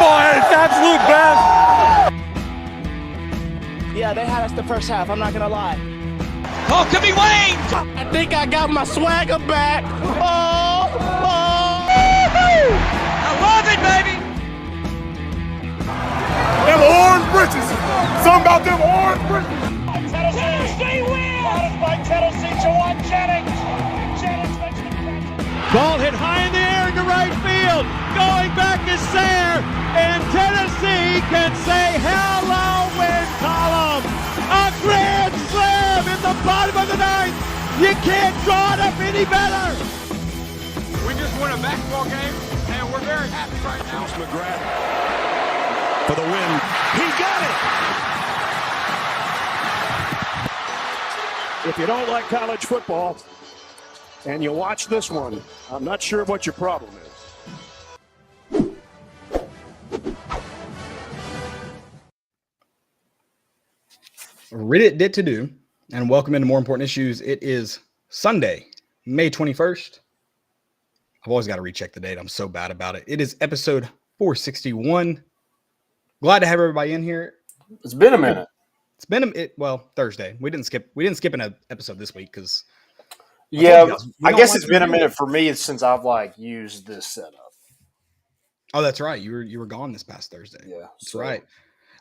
football at its absolute best. Yeah, they had us the first half, I'm not going to lie. Oh, could be Wayne. I think I got my swagger back. Oh. I love it, baby. Them orange britches. Something about them orange britches. Tennessee wins! By Tennessee, Jawan Jennings. Jennings makes the catch. Ball hit high in the air into right field. Going back is Sayre. And Tennessee can say hello, win column. A grand slam in the bottom of the ninth. You can't draw it up any better. We just won a basketball game, and we're very happy right now. McGrath for the win. He got it. If you don't like college football and you watch this one, I'm not sure what your problem is. Reddit did to do, and welcome into More Important Issues. It is Sunday, May 21st. I've always got to recheck the date. I'm so bad about it. It is episode 461. Glad to have everybody in here. It's been a minute. It's been Thursday. We didn't skip an episode this week because I guess it's been a minute for me since I've used this setup. Oh, that's right. You were gone this past Thursday. Yeah, that's right.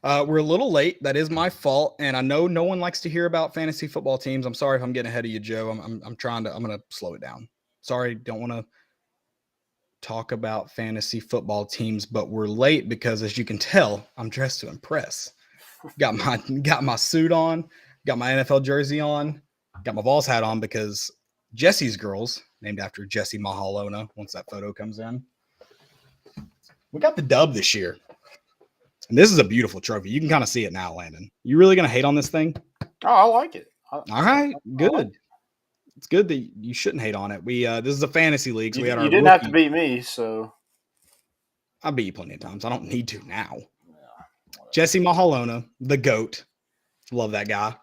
We're a little late. That is my fault, and I know no one likes to hear about fantasy football teams. I'm sorry if I'm getting ahead of you, Joe. I'm going to slow it down. Sorry, don't want to talk about fantasy football teams, but we're late because, as you can tell, I'm dressed to impress. Got my suit on, got my NFL jersey on, got my Vols hat on because Jesse's girls, named after Jesse Mahalona, once that photo comes in, we got the dub this year. And this is a beautiful trophy. You can kind of see it now, Landon. You really going to hate on this thing? Oh, I like it. All right, good. It's good that you shouldn't hate on it. This is a fantasy league. So you didn't have to beat me, so I beat you plenty of times. I don't need to now. Jesse Mahalona, the GOAT. Love that guy.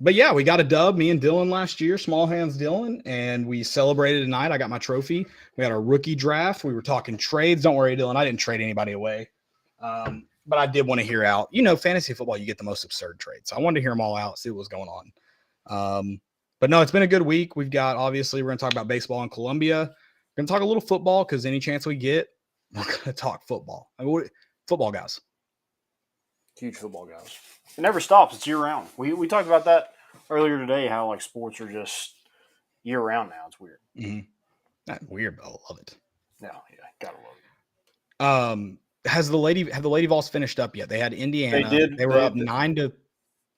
But yeah, we got a dub, me and Dylan last year, Small Hands Dylan, and we celebrated tonight. I got my trophy. We had our rookie draft. We were talking trades. Don't worry, Dylan. I didn't trade anybody away. But I did want to hear out, fantasy football, you get the most absurd trades. So I wanted to hear them all out, see what was going on. But no, it's been a good week. We're going to talk about baseball in Columbia. We're going to talk a little football because any chance we get, we're going to talk football. Football guys. Huge football guys. It never stops. It's year round. We talked about that earlier today, how sports are just year round now. It's weird. Mm-hmm. Not weird, but I love it. No, yeah, gotta love it. Have the Lady Vols finished up yet? They had Indiana. They did. They were up 9-7-3.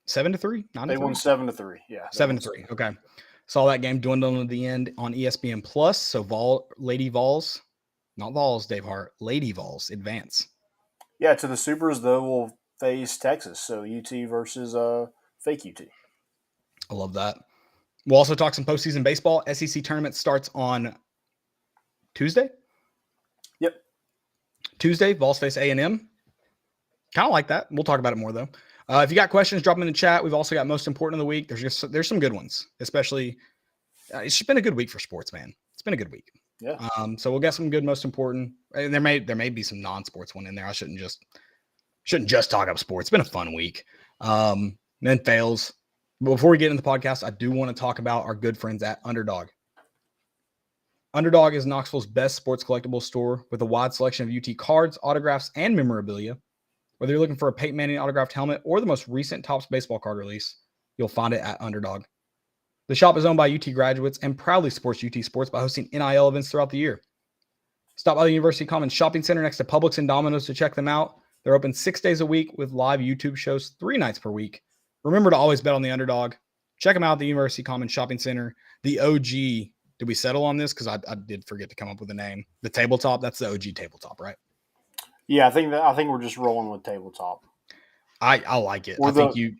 9-3? They won 7-3. Yeah, 7-3. Okay. Saw that game dwindle at the end on ESPN Plus. So Lady Vols, not Vols, Dave Hart. Lady Vols advance. Yeah, to the Supers though we'll face Texas. So UT versus fake UT. I love that. We'll also talk some postseason baseball. SEC tournament starts on Tuesday. Yep. Tuesday, Vols face A&M. Kind of like that. We'll talk about it more, though. If you got questions, drop them in the chat. We've also got most important of the week. There's some good ones, especially it's just been a good week for sports, man. It's been a good week. Yeah. So we'll get some good, most important. And there may be some non-sports one in there. I shouldn't just talk about sports. It's been a fun week. Then fails. But before we get into the podcast, I do want to talk about our good friends at Underdog. Underdog is Knoxville's best sports collectibles store with a wide selection of UT cards, autographs, and memorabilia. Whether you're looking for a Peyton Manning autographed helmet or the most recent Topps baseball card release, you'll find it at Underdog. The shop is owned by UT graduates and proudly supports UT sports by hosting NIL events throughout the year. Stop by the University Commons Shopping Center next to Publix and Domino's to check them out. They're open 6 days a week with live YouTube shows 3 nights per week. Remember to always bet on the Underdog. Check them out at the University Commons Shopping Center. The OG, did we settle on this? Because I did forget to come up with a name. The tabletop, that's the OG tabletop, right? Yeah, I think we're just rolling with tabletop. I like it. Or the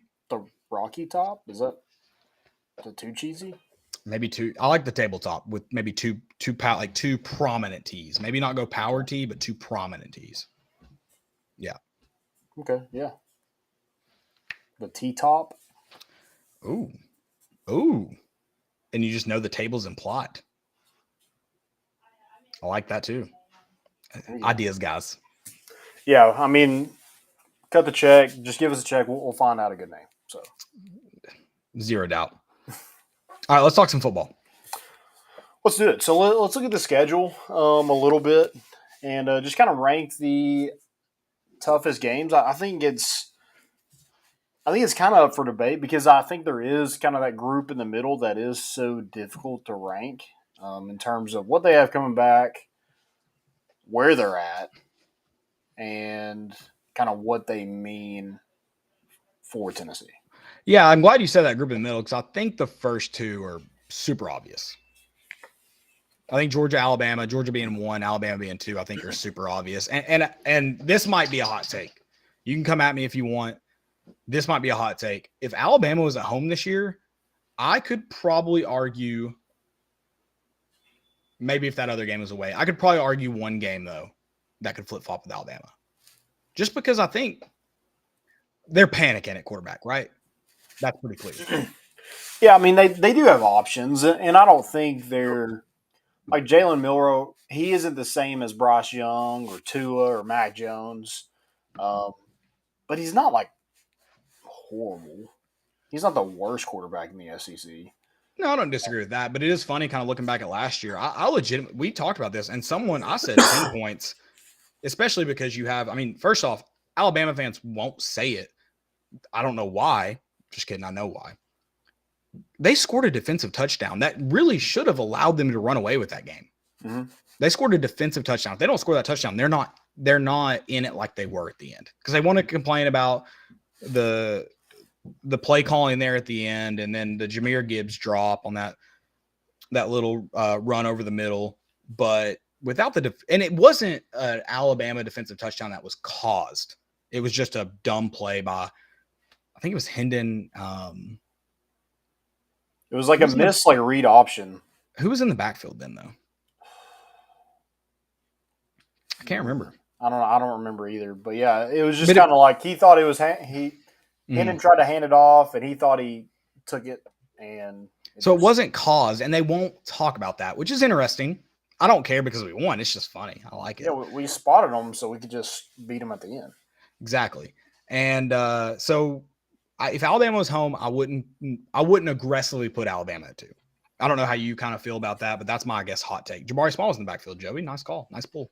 Rocky top? Is that too cheesy? Maybe two. I like the tabletop with maybe two prominent tees. Maybe not go power tee, but 2 prominent tees. Yeah. Okay. Yeah. The T-top. Ooh. And you just know the table's implied. I like that too. Ideas, guys. Yeah, I mean, cut the check. Just give us a check. We'll find out a good name. So, Zero doubt. All right, let's talk some football. let's do it. So let's look at the schedule a little bit and just kind of rank the toughest games. I think it's kind of up for debate because I think there is kind of that group in the middle that is so difficult to rank in terms of what they have coming back, where they're at, and kind of what they mean for Tennessee. Yeah, I'm glad you said that group in the middle because I think the first two are super obvious. I think Georgia, Alabama, Georgia being 1, Alabama being 2, I think are super obvious. And this might be a hot take. You can come at me if you want. This might be a hot take. If Alabama was at home this year, I could probably argue, maybe if that other game was away, I could probably argue one game, though, that could flip-flop with Alabama. Just because I think they're panicking at quarterback, right? That's pretty clear. Yeah, I mean, they do have options, and I don't think they're – like Jalen Milroe, he isn't the same as Bryce Young or Tua or Mac Jones, but he's not, like, horrible. He's not the worst quarterback in the SEC. No, I don't disagree with that, but it is funny kind of looking back at last year. I legitimately – we talked about this, and I said 10 points, especially because you have – I mean, first off, Alabama fans won't say it. I don't know why. Just kidding. I know why. They scored a defensive touchdown that really should have allowed them to run away with that game. Mm-hmm. They scored a defensive touchdown. If they don't score that touchdown, they're not in it like they were at the end because they want to complain about the play calling there at the end and then the Jahmyr Gibbs drop on that little run over the middle. But without and it wasn't an Alabama defensive touchdown that was caused. It was just a dumb play by, I think it was Hendon. It was like a miss, like read option. Who was in the backfield then, though? I can't remember. I don't remember either. But yeah, it was just kind of like he thought it was Hendon tried to hand it off, and he thought he took it, and it wasn't caused, and they won't talk about that, which is interesting. I don't care because we won. It's just funny. I like it. Yeah, we spotted them, so we could just beat them at the end. Exactly, and so. If Alabama was home, I wouldn't aggressively put Alabama at 2. I don't know how you kind of feel about that, but that's my, I guess, hot take. Jabari Small's in the backfield, Joey. Nice call. Nice pull.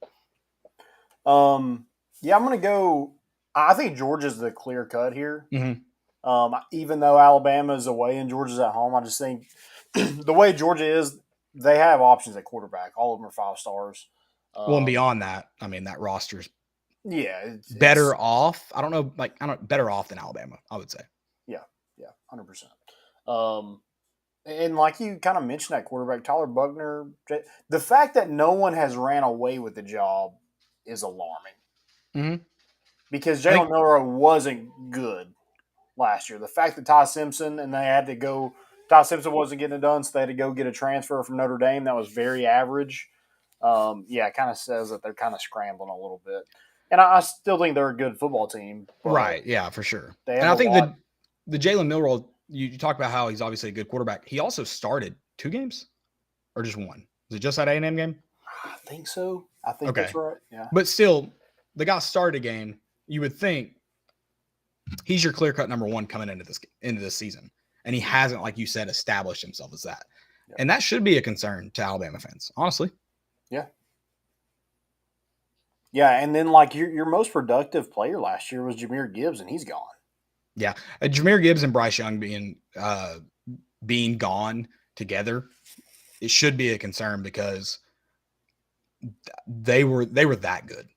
Yeah, I'm going to go – I think Georgia's the clear cut here. Mm-hmm. Even though Alabama's away and Georgia's at home, I just think the way Georgia is, they have options at quarterback. All of them are 5 stars. Well, and beyond that, I mean, that roster's better off. I don't know, better off than Alabama, I would say. Yeah, 100%. And like you kind of mentioned that quarterback, Tyler Buckner, the fact that no one has ran away with the job is alarming. Mm-hmm. Because Jalen Milroe wasn't good last year. The fact that Ty Simpson wasn't getting it done, so they had to go get a transfer from Notre Dame that was very average. It kind of says that they're kind of scrambling a little bit. And I still think they're a good football team. Right, yeah, for sure. And I think the Jalen Milroe, you talk about how he's obviously a good quarterback. He also started 2 games or just 1? Was it just that A&M game? I think so. I think that's right, yeah. But still, the guy started a game. You would think he's your clear-cut number 1 coming into this season. And he hasn't, like you said, established himself as that. Yeah. And that should be a concern to Alabama fans, honestly. Yeah. Yeah, and then like your most productive player last year was Jahmyr Gibbs, and he's gone. Yeah, Jahmyr Gibbs and Bryce Young being gone together, it should be a concern because they were that good.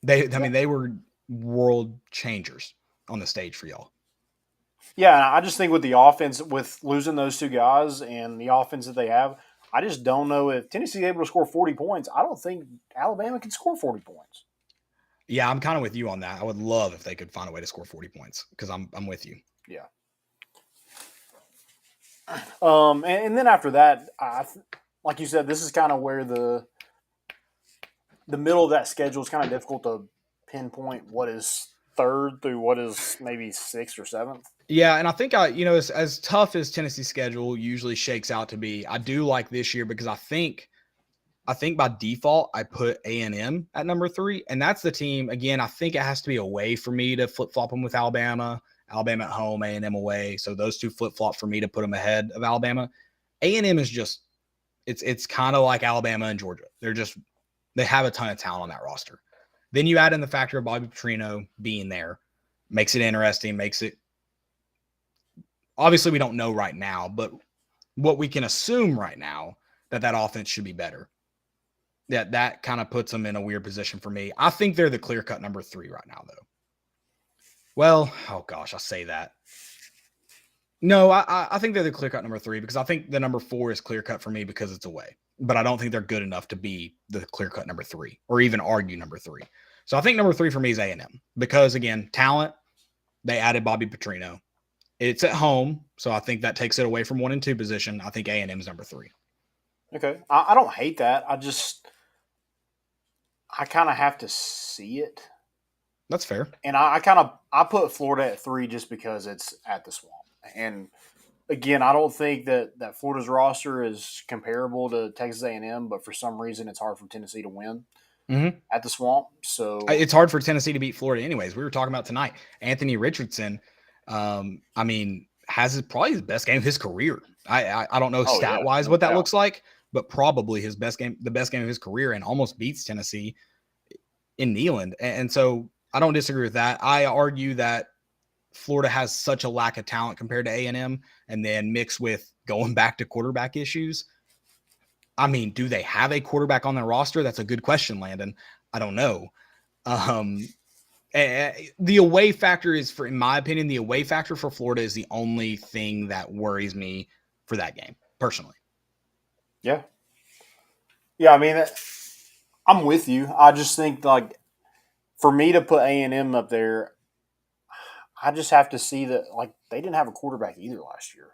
They were world changers on the stage for y'all. Yeah, I just think with the offense, with losing those 2 guys and the offense that they have, I just don't know if Tennessee's able to score 40 points. I don't think Alabama can score 40 points. Yeah, I'm kind of with you on that. I would love if they could find a way to score 40 points because I'm with you. Yeah. And then after that, like you said, this is kind of where the middle of that schedule is kind of difficult to pinpoint what is 3rd through what is maybe 6th or 7th. Yeah, and I think as tough as Tennessee's schedule usually shakes out to be, I do like this year because I think I think by default, I put A&M at number 3. And that's the team, again, I think it has to be a way for me to flip-flop them with Alabama. Alabama at home, A&M away. So those two flip-flop for me to put them ahead of Alabama. A&M is just, it's kind of like Alabama and Georgia. They have a ton of talent on that roster. Then you add in the factor of Bobby Petrino being there. Makes it interesting, obviously we don't know right now, but what we can assume right now that offense should be better. That kind of puts them in a weird position for me. I think they're the clear-cut number 3 right now, though. Well, oh gosh, I say that. No, I think they're the clear-cut number 3 because I think the number 4 is clear-cut for me because it's away. But I don't think they're good enough to be the clear-cut number 3 or even argue number 3. So I think number 3 for me is A&M because, again, talent, they added Bobby Petrino. It's at home, so I think that takes it away from 1 and 2 position. I think A&M is number 3. Okay. I don't hate that. I kind of have to see it. That's fair. And I put Florida at 3 just because it's at the Swamp. And again, I don't think that Florida's roster is comparable to Texas A&M, but for some reason it's hard for Tennessee to win at the Swamp. So it's hard for Tennessee to beat Florida anyways. We were talking about tonight. Anthony Richardson, has probably his best game of his career. I don't know stat-wise what that looks like, but probably the best game of his career, and almost beats Tennessee in Neyland. And so I don't disagree with that. I argue that Florida has such a lack of talent compared to A&M, and then mixed with going back to quarterback issues. I mean, do they have a quarterback on their roster? That's a good question, Landon. I don't know. The away factor in my opinion, the away factor for Florida is the only thing that worries me for that game, personally. Yeah. Yeah, I mean, I'm with you. I just think, like, for me to put A&M up there, I just have to see that, like, they didn't have a quarterback either last year.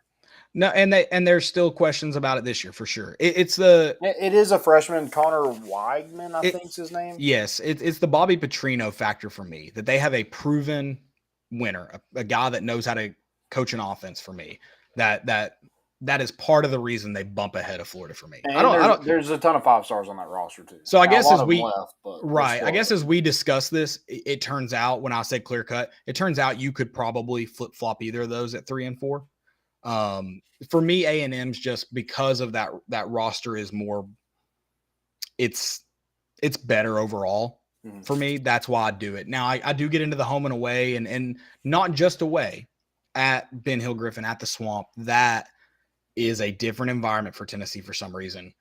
No, and there's still questions about it this year for sure. It is a freshman, Connor Weigman, I think's his name. Yes, it's the Bobby Petrino factor for me, that they have a proven winner, a guy that knows how to coach an offense for me. That is part of the reason they bump ahead of Florida for me. And there's a ton of 5-stars on that roster too. So I guess as we discuss this, it turns out, when I said clear cut, it turns out you could probably flip flop either of those at 3 and 4. For me, A&M's just because of that roster is more, it's better overall for me. That's why I do it. Now I do get into the home and away and not just away at Ben Hill Griffin at the Swamp. That is a different environment for Tennessee for some reason,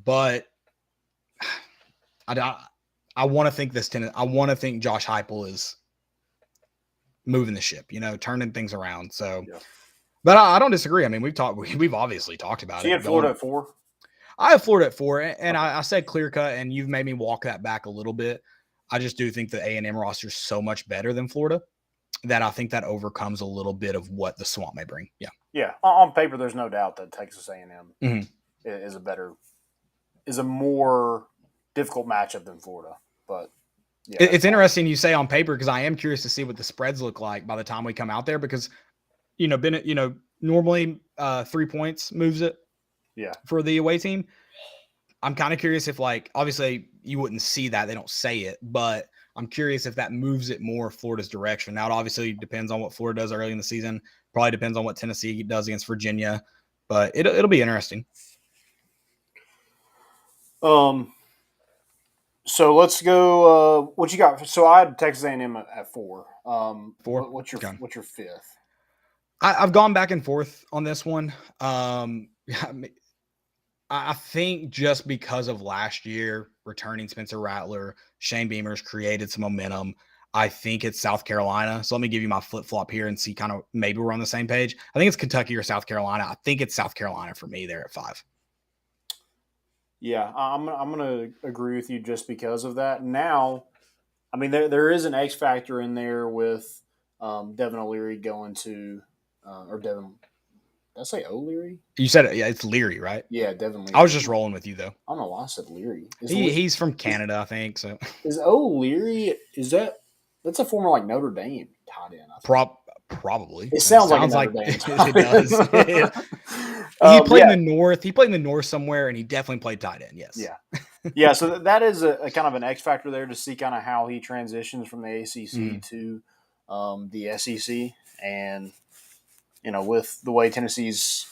but I want to think I want to think Josh Heupel is moving the ship, turning things around. So, yeah. But I don't disagree. I mean, we've obviously talked about it. You had Florida at 4? I have Florida at 4, and I said clear cut, and you've made me walk that back a little bit. I just do think the A&M roster is so much better than Florida that I think that overcomes a little bit of what the Swamp may bring. Yeah. Yeah. On paper, there's no doubt that Texas A&M is a more difficult matchup than Florida. But yeah, it's interesting you say on paper, because I am curious to see what the spreads look like by the time we come out there, because normally 3 points moves it. Yeah. For the away team. I'm kind of curious if, like, obviously you wouldn't see that, they don't say it, but I'm curious if that moves it more Florida's direction. Now, it obviously depends on what Florida does early in the season. Probably depends on what Tennessee does against Virginia, but it'll be interesting. So let's go. What you got? So I had Texas A&M at 4. 4. What's your 5th? I've gone back and forth on this one. I think just because of last year, returning Spencer Rattler, Shane Beamer's created some momentum. I think it's South Carolina. So let me give you my flip-flop here and see kind of maybe we're on the same page. I think it's Kentucky or South Carolina. I think it's South Carolina for me there at 5. Yeah, I'm going to agree with you just because of that. Now, I mean, there is an X factor in there with Devin O'Leary going to or Devin. Did I say O'Leary? You said it. Yeah, it's Leary, right? Yeah, Devin Leary. I was just rolling with you, though. I don't know why I said Leary. He's from Canada, I think. So is O'Leary? That's a former like Notre Dame tight end? Probably. It sounds like Notre Dame. It does. He played in the North. He played in the North somewhere, and he definitely played tight end. Yes. Yeah. Yeah, so that is a kind of an X factor there to see kind of how he transitions from the ACC to the SEC. And, with the way Tennessee's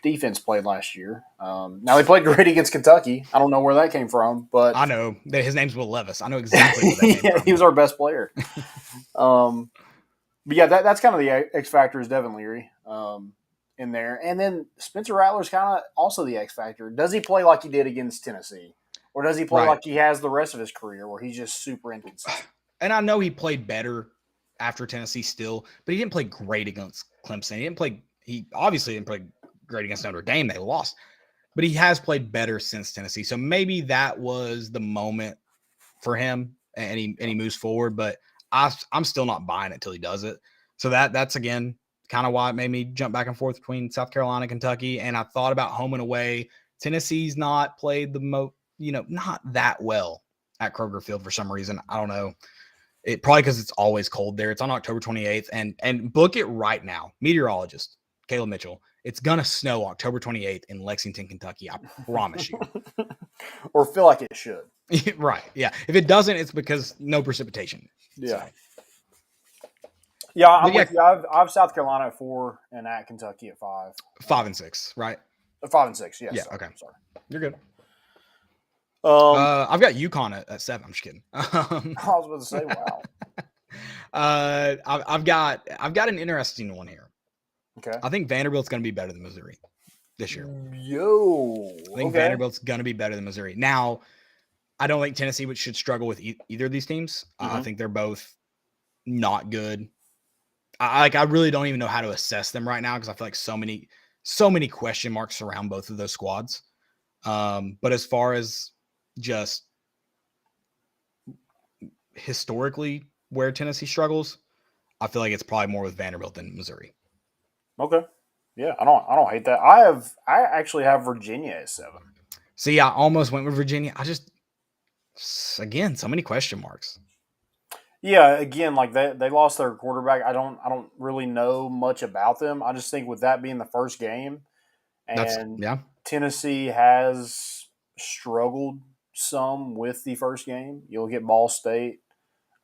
defense played last year. Now, they played great against Kentucky. I don't know where that came from, but I know. His name's Will Levis. I know exactly where that came from. He was our best player. But, yeah, that's kind of the X factor is Devin Leary in there. And then Spencer Rattler's kind of also the X factor. Does he play like he did against Tennessee? Or does he play like he has the rest of his career where he's just super inconsistent? And I know he played better after Tennessee still, but he didn't play great against Clemson. He obviously didn't play great against Notre Dame. They lost. But he has played better since Tennessee. So maybe that was the moment for him and he moves forward. But I'm still not buying it till he does it. So that's again kind of why it made me jump back and forth between South Carolina and Kentucky. And I thought about home and away. Tennessee's not played not that well at Kroger Field for some reason. I don't know. It probably because it's always cold there. It's on October 28th. And book it right now. Meteorologist Caleb Mitchell. It's gonna snow October 28th in Lexington, Kentucky. I promise you. Or feel like it should. Right. Yeah. If it doesn't, it's because no precipitation. Yeah. So. Yeah, I'm with you. I've South Carolina at 4 and at Kentucky at 5. 5 and 6, right? 5 and 6, yes. Yeah, okay. Sorry. You're good. I've got UConn at 7. I'm just kidding. I was about to say, wow. I've got an interesting one here. Okay. I think Vanderbilt's going to be better than Missouri this year. I think Vanderbilt's going to be better than Missouri. Now, I don't think Tennessee should struggle with either of these teams. I think they're both not good. I really don't even know how to assess them right now because I feel like so many question marks surround both of those squads. But as far as just historically where Tennessee struggles, I feel like it's probably more with Vanderbilt than Missouri. Okay. Yeah, I don't hate that. I actually have Virginia at 7. See, I almost went with Virginia. Again, so many question marks. Yeah, again, like they lost their quarterback. I don't really know much about them. I just think with that being the first game, and Tennessee has struggled some with the first game. You'll get Ball State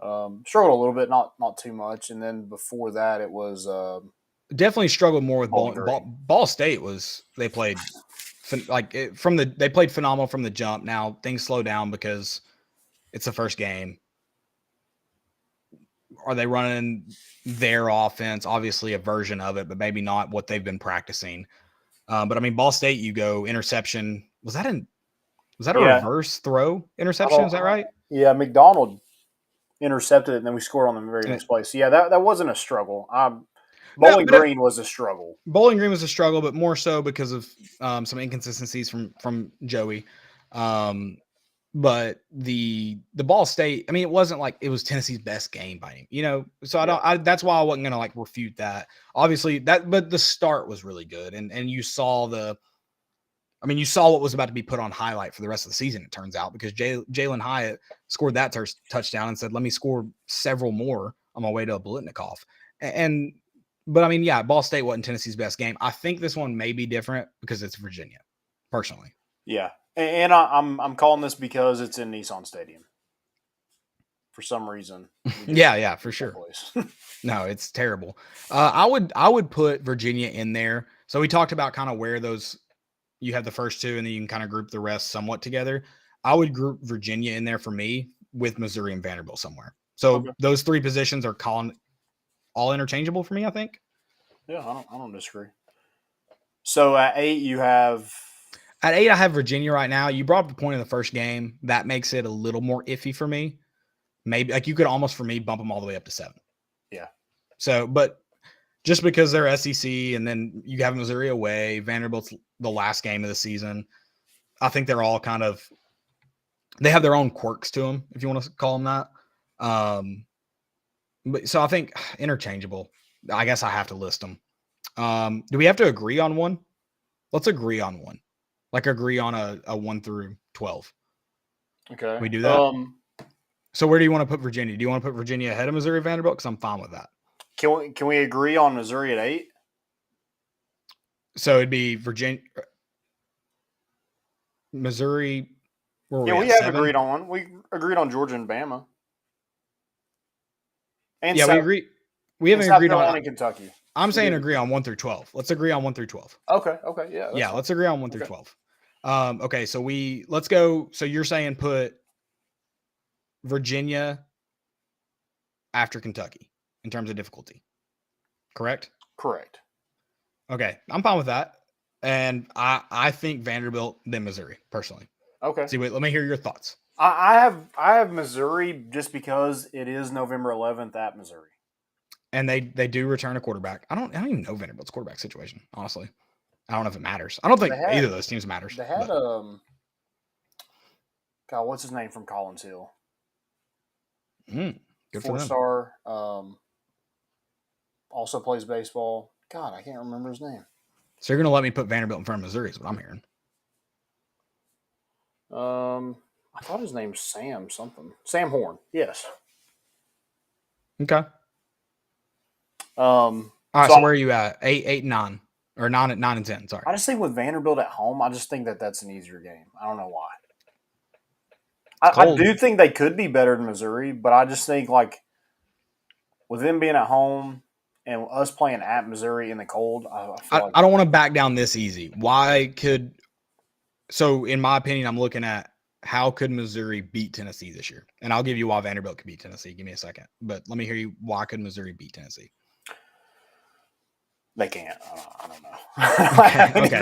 struggled a little bit, not too much, and then before that it was definitely struggled more with Ball State. They played they played phenomenal from the jump. Now things slow down because it's the first game. Are they running their offense? Obviously a version of it, but maybe not what they've been practicing. But I mean, Ball State, you go interception. Was that a reverse throw interception? Is that right? Yeah, McDonald intercepted it, and then we scored on the very next play. So yeah, that wasn't a struggle. Bowling Green was a struggle. Bowling Green was a struggle, but more so because of some inconsistencies from Joey. But the Ball State, I mean, it wasn't like it was Tennessee's best game by him, So that's why I wasn't gonna refute that. Obviously, but the start was really good, and you saw you saw what was about to be put on highlight for the rest of the season. It turns out because Jalen Hyatt scored that touchdown and said, "Let me score several more on my way to a Biletnikoff." But I mean, yeah, Ball State wasn't Tennessee's best game. I think this one may be different because it's Virginia, personally. Yeah. And I'm calling this because it's in Nissan Stadium. For some reason. Yeah, for sure. No, it's terrible. I would put Virginia in there. So we talked about kind of where you have the first two, and then you can kind of group the rest somewhat together. I would group Virginia in there for me with Missouri and Vanderbilt somewhere. So those three positions are all interchangeable for me, I think. Yeah, I don't disagree. So at 8, you have. At 8, I have Virginia right now. You brought up the point in the first game. That makes it a little more iffy for me. Maybe you could almost, for me, bump them all the way up to 7. Yeah. So, but just because they're SEC and then you have Missouri away, Vanderbilt's the last game of the season. I think they're all they have their own quirks to them, if you want to call them that. But so I think interchangeable. I guess I have to list them. Do we have to agree on one? Let's agree on one. Agree on a 1 through 12. Okay. Can we do that? So where do you want to put Virginia? Do you want to put Virginia ahead of Missouri Vanderbilt? Because I'm fine with that. Can we agree on Missouri at 8? So it'd be Virginia, Missouri. We have agreed on one. We agreed on Georgia and Bama. And we agree. We haven't South agreed Carolina on and Kentucky. I'm saying agree on 1 through 12. Let's agree on 1 through 12. Okay, yeah. Let's agree on 1 through 12. Okay, so let's go. So you're saying put Virginia after Kentucky in terms of difficulty, correct? Correct. Okay, I'm fine with that. And I think Vanderbilt then Missouri, personally. Okay. Let me hear your thoughts. I have Missouri just because it is November 11th at Missouri. And they do return a quarterback. I don't even know Vanderbilt's quarterback situation, honestly. I don't know if it matters. I don't think either of those teams matters. They had God, what's his name from Collins Hill? Good for them. 4-star. Also plays baseball. God, I can't remember his name. So you're gonna let me put Vanderbilt in front of Missouri is what I'm hearing. I thought his name's Sam something. Sam Horn. Yes. Okay. All right. So where are you at? 8, 9, or 9 and 10? Sorry. I just think with Vanderbilt at home, I just think that's an easier game. I don't know why. I do think they could be better than Missouri, but I just think with them being at home and us playing at Missouri in the cold, I don't want to back down this easy. So in my opinion, I'm looking at how could Missouri beat Tennessee this year? And I'll give you why Vanderbilt could beat Tennessee. Give me a second. But let me hear you. Why could Missouri beat Tennessee? They can't. I don't know.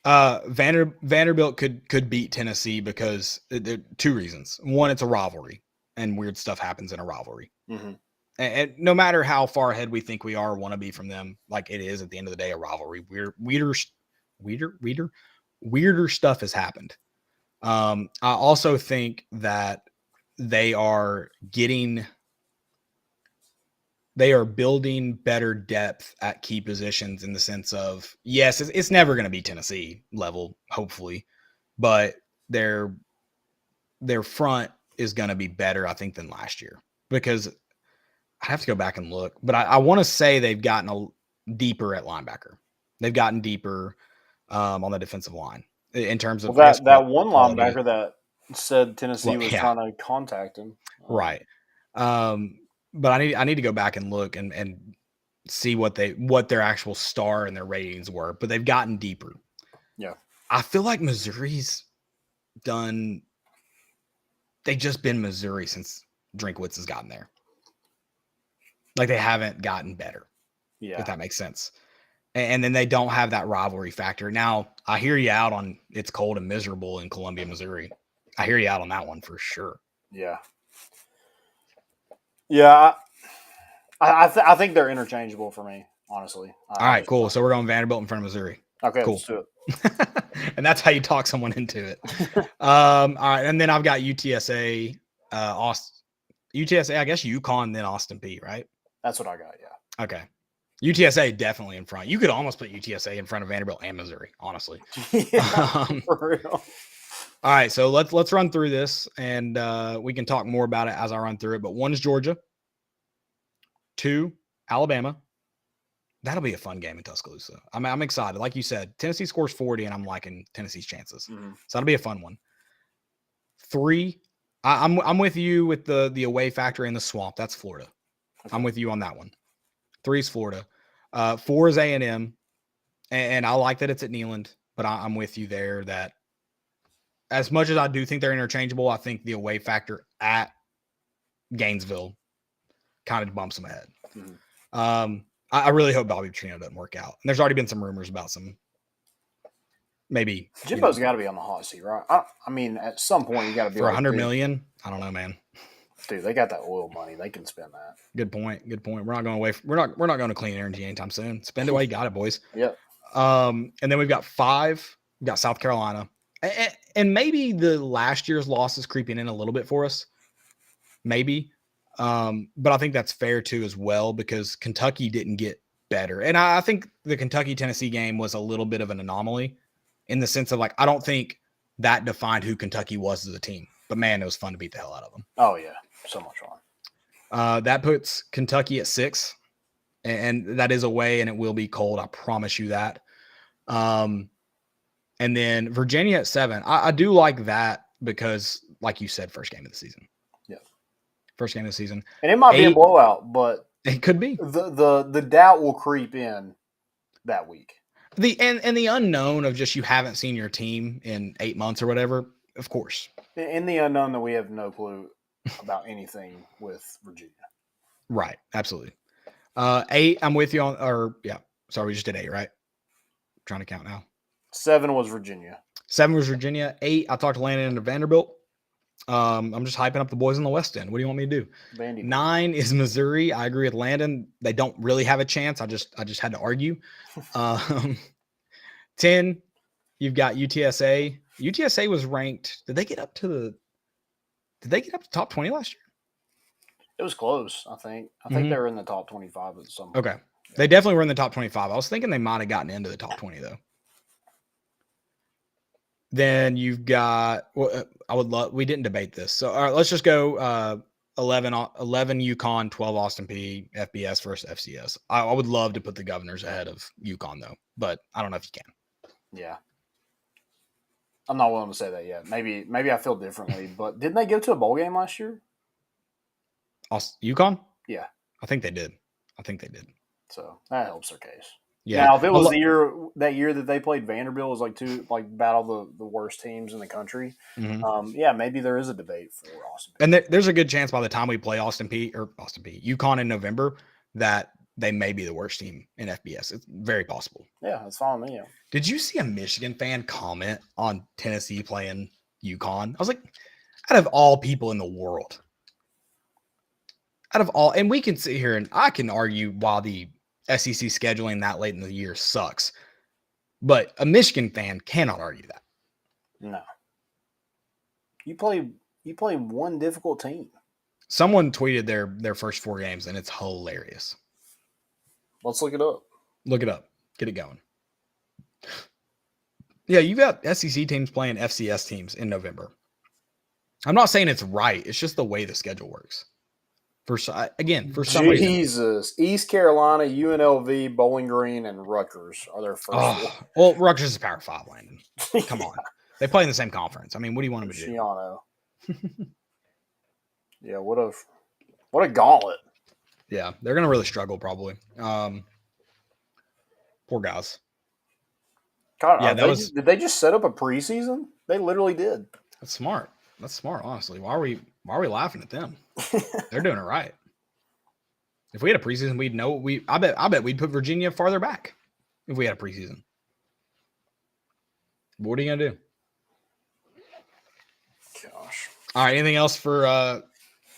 Okay. Vanderbilt could beat Tennessee because there are 2 reasons. One, it's a rivalry, and weird stuff happens in a rivalry. Mm-hmm. And no matter how far ahead we think we are or want to be from them, like it is at the end of the day a rivalry. Weirder stuff has happened. I also think that they are building better depth at key positions in the sense of, yes, it's never going to be Tennessee level, hopefully, but their front is going to be better, I think, than last year, because I have to go back and look, but I want to say they've gotten deeper at linebacker. They've gotten deeper on the defensive line in terms of that one linebacker that said Tennessee was trying to contact him. Right. But I need to go back and look and see what their actual star and their ratings were, but they've gotten deeper. Yeah. I feel like Missouri's they've just been Missouri since Drinkwitz has gotten there. Like they haven't gotten better. Yeah. If that makes sense. And then they don't have that rivalry factor. Now, I hear you out on it's cold and miserable in Columbia, Missouri. I hear you out on that one for sure. Yeah. Yeah. I think they're interchangeable for me, honestly. All right, cool. So we're going Vanderbilt in front of Missouri. Okay, cool. Let's do it. And that's how you talk someone into it. All right. And then I've got UTSA, UTSA, I guess UConn, then Austin Peay, right? That's what I got, yeah. Okay. UTSA definitely in front. You could almost put UTSA in front of Vanderbilt and Missouri, honestly. Yeah, for real. All right, so let's run through this, and we can talk more about it as I run through it. But 1 is Georgia. 2, Alabama. That'll be a fun game in Tuscaloosa. I'm excited. Like you said, Tennessee scores 40, and I'm liking Tennessee's chances. Mm-hmm. So that'll be a fun one. 3, I'm with you with the away factor in the swamp. That's Florida. Okay. I'm with you on that one. 3 is Florida. 4 is A&M. And I like that it's at Neyland, but I'm with you there that as much as I do think they're interchangeable, I think the away factor at Gainesville kind of bumps them ahead. Mm-hmm. I really hope Bobby Petrino doesn't work out. And there's already been some rumors about some maybe. Jimbo's got to be on the hot seat, right? I mean, at some point you got to be for $100 million. I don't know, man. Dude, they got that oil money. They can spend that. Good point. We're not going away. We're not going to clean energy anytime soon. Spend it while you got it, boys. Yep. And then we've got 5. We've got South Carolina, and maybe the last year's loss is creeping in a little bit for us. Maybe, but I think that's fair too as well because Kentucky didn't get better, and I think the Kentucky-Tennessee game was a little bit of an anomaly in the sense of like I don't think that defined who Kentucky was as a team. But man, it was fun to beat the hell out of them. Oh yeah. So much fun. That puts Kentucky at 6, and that is away, and it will be cold. I promise you that. And then Virginia at 7. I do like that because, like you said, first game of the season. Yeah. First game of the season. And it might be a blowout, but it could be. The doubt will creep in that week. The unknown of just you haven't seen your team in 8 months or whatever, of course. In the unknown that we have no clue about anything with Virginia. Right. Absolutely. 8, I'm with you on, sorry, we just did 8, right? I'm trying to count now. 7 was Virginia. 7 was Virginia. 8, I talked to Landon into Vanderbilt. I'm just hyping up the boys in the West End. What do you want me to do? Vandy. 9 is Missouri. I agree with Landon. They don't really have a chance. I just had to argue. 10, you've got UTSA. UTSA was ranked. Did they get up to top 20 last year? It was close, I think. I think they were in the top 25 at some point. Okay. Yeah. They definitely were in the top 25. I was thinking they might have gotten into the top 20 though. Then you've got, we didn't debate this. So, all right, let's just go 11 UConn, 12 Austin P, FBS versus FCS. I would love to put the Governors ahead of UConn though, but I don't know if you can. Yeah. I'm not willing to say that yet. Maybe I feel differently, but didn't they go to a bowl game last year? UConn? Yeah. I think they did. So that helps their case. Yeah. Now, if it was that year that they played Vanderbilt was battle the worst teams in the country, maybe there is a debate for Austin P. And there's a good chance by the time we play UConn in November that they may be the worst team in FBS. It's very possible. Yeah, that's fine with me. Yeah. Did you see a Michigan fan comment on Tennessee playing UConn? I was like, out of all people in the world, and we can sit here and I can argue why the SEC scheduling that late in the year sucks, but a Michigan fan cannot argue that. No. You play one difficult team. Someone tweeted their first 4 games, and it's hilarious. Let's look it up. Look it up. Get it going. Yeah, you got SEC teams playing FCS teams in November. I'm not saying it's right. It's just the way the schedule works. For some reason. Jesus. East Carolina, UNLV, Bowling Green, and Rutgers are their first. Well, Rutgers is Power 5, Landon. Come on. They play in the same conference. I mean, what do you want them to do? Shiano. Yeah, what a gauntlet. Yeah, they're going to really struggle probably. Poor guys. God, yeah, did they just set up a preseason? They literally did. That's smart. Honestly. Why are we laughing at them? They're doing it right. If we had a preseason, we'd know. I bet we'd put Virginia farther back if we had a preseason. What are you gonna do? Gosh. All right. Anything else for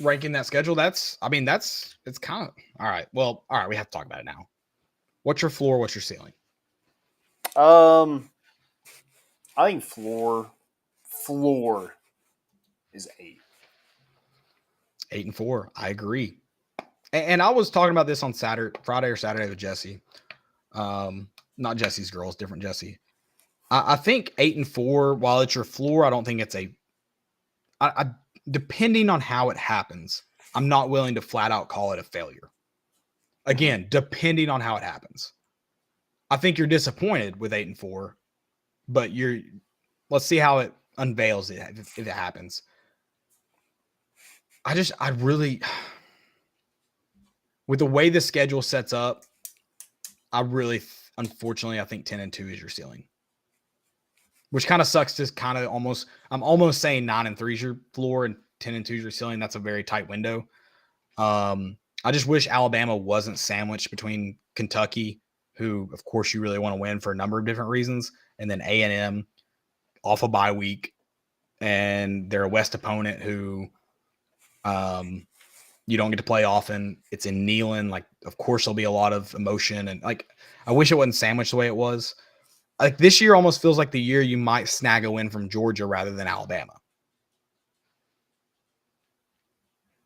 ranking that schedule? It's kind of all right. Well, all right. We have to talk about it now. What's your floor? What's your ceiling? I think floor is 8. 8-4. I agree. And I was talking about this on Friday or Saturday with Jesse. Not Jesse's girls, different Jesse. I think 8-4, while it's your floor, I don't think it's depending on how it happens, I'm not willing to flat out call it a failure. Again, depending on how it happens. I think you're disappointed with 8-4, but let's see how it unveils it if it happens. With the way the schedule sets up, unfortunately, I think 10-2 is your ceiling. Which kind of sucks to I'm almost saying 9-3 is your floor and 10-2 is your ceiling. That's a very tight window. I just wish Alabama wasn't sandwiched between Kentucky, who, of course, you really want to win for a number of different reasons, and then A&M off a bye week, and they're a West opponent who you don't get to play often. It's in Neyland. Of course, there'll be a lot of emotion, and I wish it wasn't sandwiched the way it was. This year almost feels like the year you might snag a win from Georgia rather than Alabama.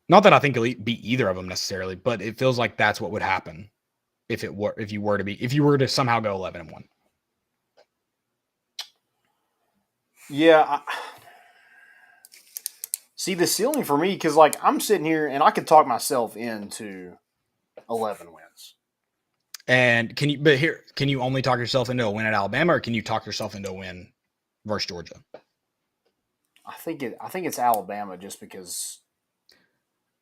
Not that I think you'll beat either of them necessarily, but it feels like that's what would happen if you were to somehow go 11-1. Yeah. See, the ceiling for me, because I'm sitting here and I could talk myself into 11 wins. And can you only talk yourself into a win at Alabama, or can you talk yourself into a win versus Georgia? I think it's Alabama just because.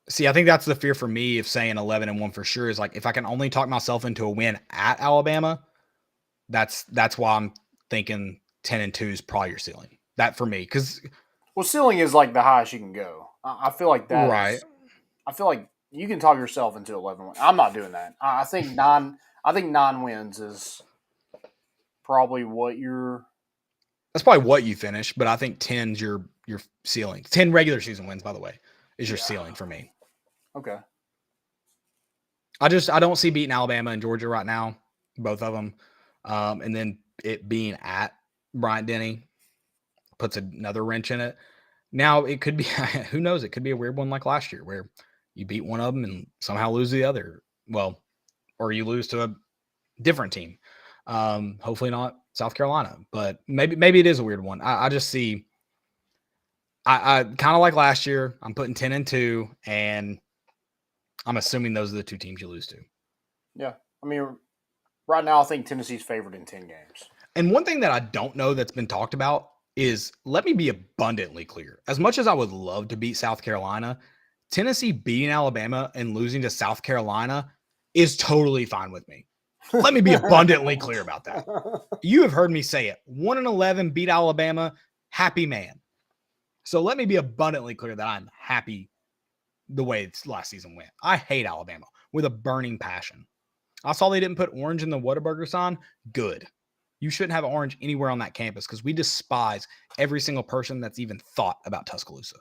See, I think that's the fear for me of saying 11-1 for sure is like if I can only talk myself into a win at Alabama, that's why I'm thinking 10-2 is probably your ceiling. That for me, because ceiling is like the highest you can go. I feel like that. Right. I feel like you can talk yourself into 11 wins. I'm not doing that. I think 9 wins is probably what you're. That's probably what you finish, but I think 10's your ceiling. 10 regular season wins, by the way, is your ceiling for me. Okay. I don't see beating Alabama and Georgia right now, both of them. And then it being at Bryant-Denny puts another wrench in it. Now it could be, who knows? It could be a weird one like last year where you beat one of them and somehow lose the other. Well, or you lose to a different team. Hopefully not South Carolina, but maybe it is a weird one. I just see, I kind of like last year. I'm putting 10-2, and I'm assuming those are the two teams you lose to. Yeah. I mean, right now I think Tennessee's favored in 10 games. And one thing that I don't know that's been talked about is, let me be abundantly clear. As much as I would love to beat South Carolina, Tennessee beating Alabama and losing to South Carolina is totally fine with me. Let me be abundantly clear about that. You have heard me say it. 1-11 beat Alabama, happy man. So let me be abundantly clear that I'm happy the way last season went. I hate Alabama with a burning passion. I saw they didn't put orange in the Whataburger sign. Good. You shouldn't have orange anywhere on that campus because we despise every single person that's even thought about Tuscaloosa.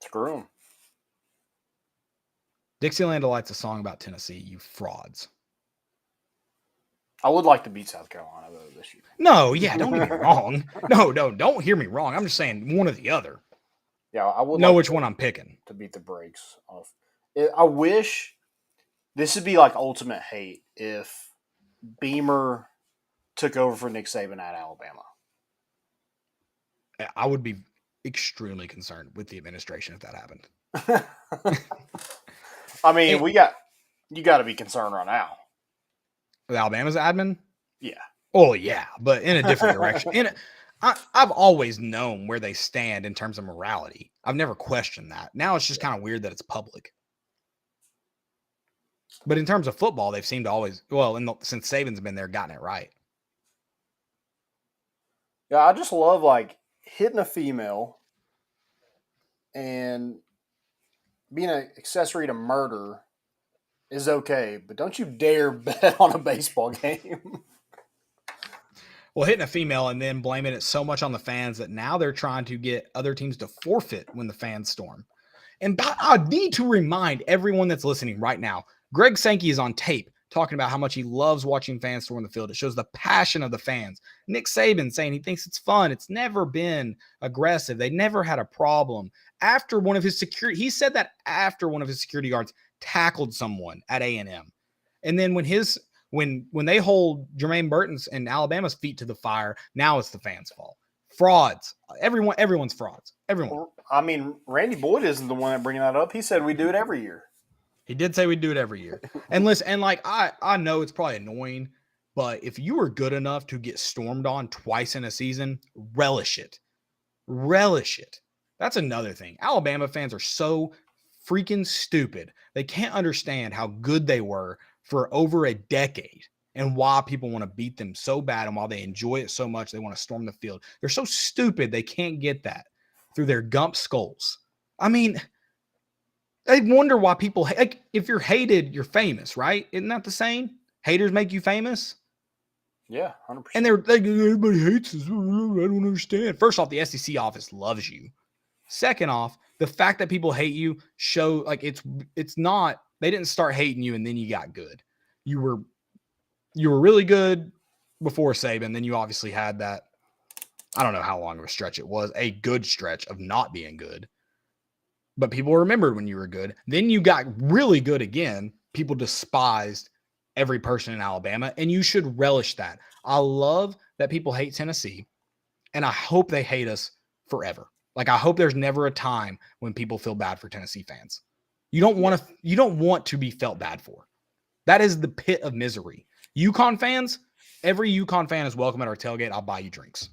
Screw them. Dixieland Delight's a song about Tennessee, you frauds. I would like to beat South Carolina, though, this year. No, yeah, don't get me wrong. No, don't hear me wrong. I'm just saying one or the other. Yeah, I would know like which one I'm picking. To beat the brakes off. I wish this would be like ultimate hate if Beamer took over for Nick Saban at Alabama. I would be extremely concerned with the administration if that happened. I mean, you got to be concerned right now. With Alabama's admin? Yeah. Oh, yeah, but in a different direction. I've always known where they stand in terms of morality. I've never questioned that. Now it's just kind of weird that it's public. But in terms of football, they've seemed to always, since Saban's been there, gotten it right. Yeah, I just love, like, hitting a female and being an accessory to murder is okay, but don't you dare bet on a baseball game. Well, hitting a female and then blaming it so much on the fans that now they're trying to get other teams to forfeit when the fans storm. And I need to remind everyone that's listening right now, Greg Sankey is on tape talking about how much he loves watching fans storm the field. It shows the passion of the fans. Nick Saban saying he thinks it's fun. It's never been aggressive. They never had a problem. After one of his he said that after one of his security guards tackled someone at A&M. And then when they hold Jermaine Burton's and Alabama's feet to the fire, now it's the fans' fault. Frauds. Everyone's frauds. Everyone. I mean, Randy Boyd isn't the one that bringing that up. He said we do it every year. He did say we'd do it every year. And listen, and like I know it's probably annoying, but if you were good enough to get stormed on twice in a season, relish it. Relish it. That's another thing. Alabama fans are so freaking stupid. They can't understand how good they were for over a decade and why people want to beat them so bad and why they enjoy it so much they want to storm the field. They're so stupid they can't get that through their gump skulls. I mean, I wonder why people, like, if you're hated, you're famous, right? Isn't that the saying? Haters make you famous? Yeah, 100%. And they're like, everybody hates us. I don't understand. First off, the SEC office loves you. Second off, the fact that people hate you show, like, it's not, they didn't start hating you and then you got good. You were really good before Saban. Then you obviously had that, I don't know how long of a stretch it was, a good stretch of not being good. But people remembered when you were good. Then you got really good again. People despised every person in Alabama, and you should relish that. I love that people hate Tennessee, and I hope they hate us forever. Like, I hope there's never a time when people feel bad for Tennessee fans. You don't want to be felt bad for. That is the pit of misery. UConn fans, every UConn fan is welcome at our tailgate. I'll buy you drinks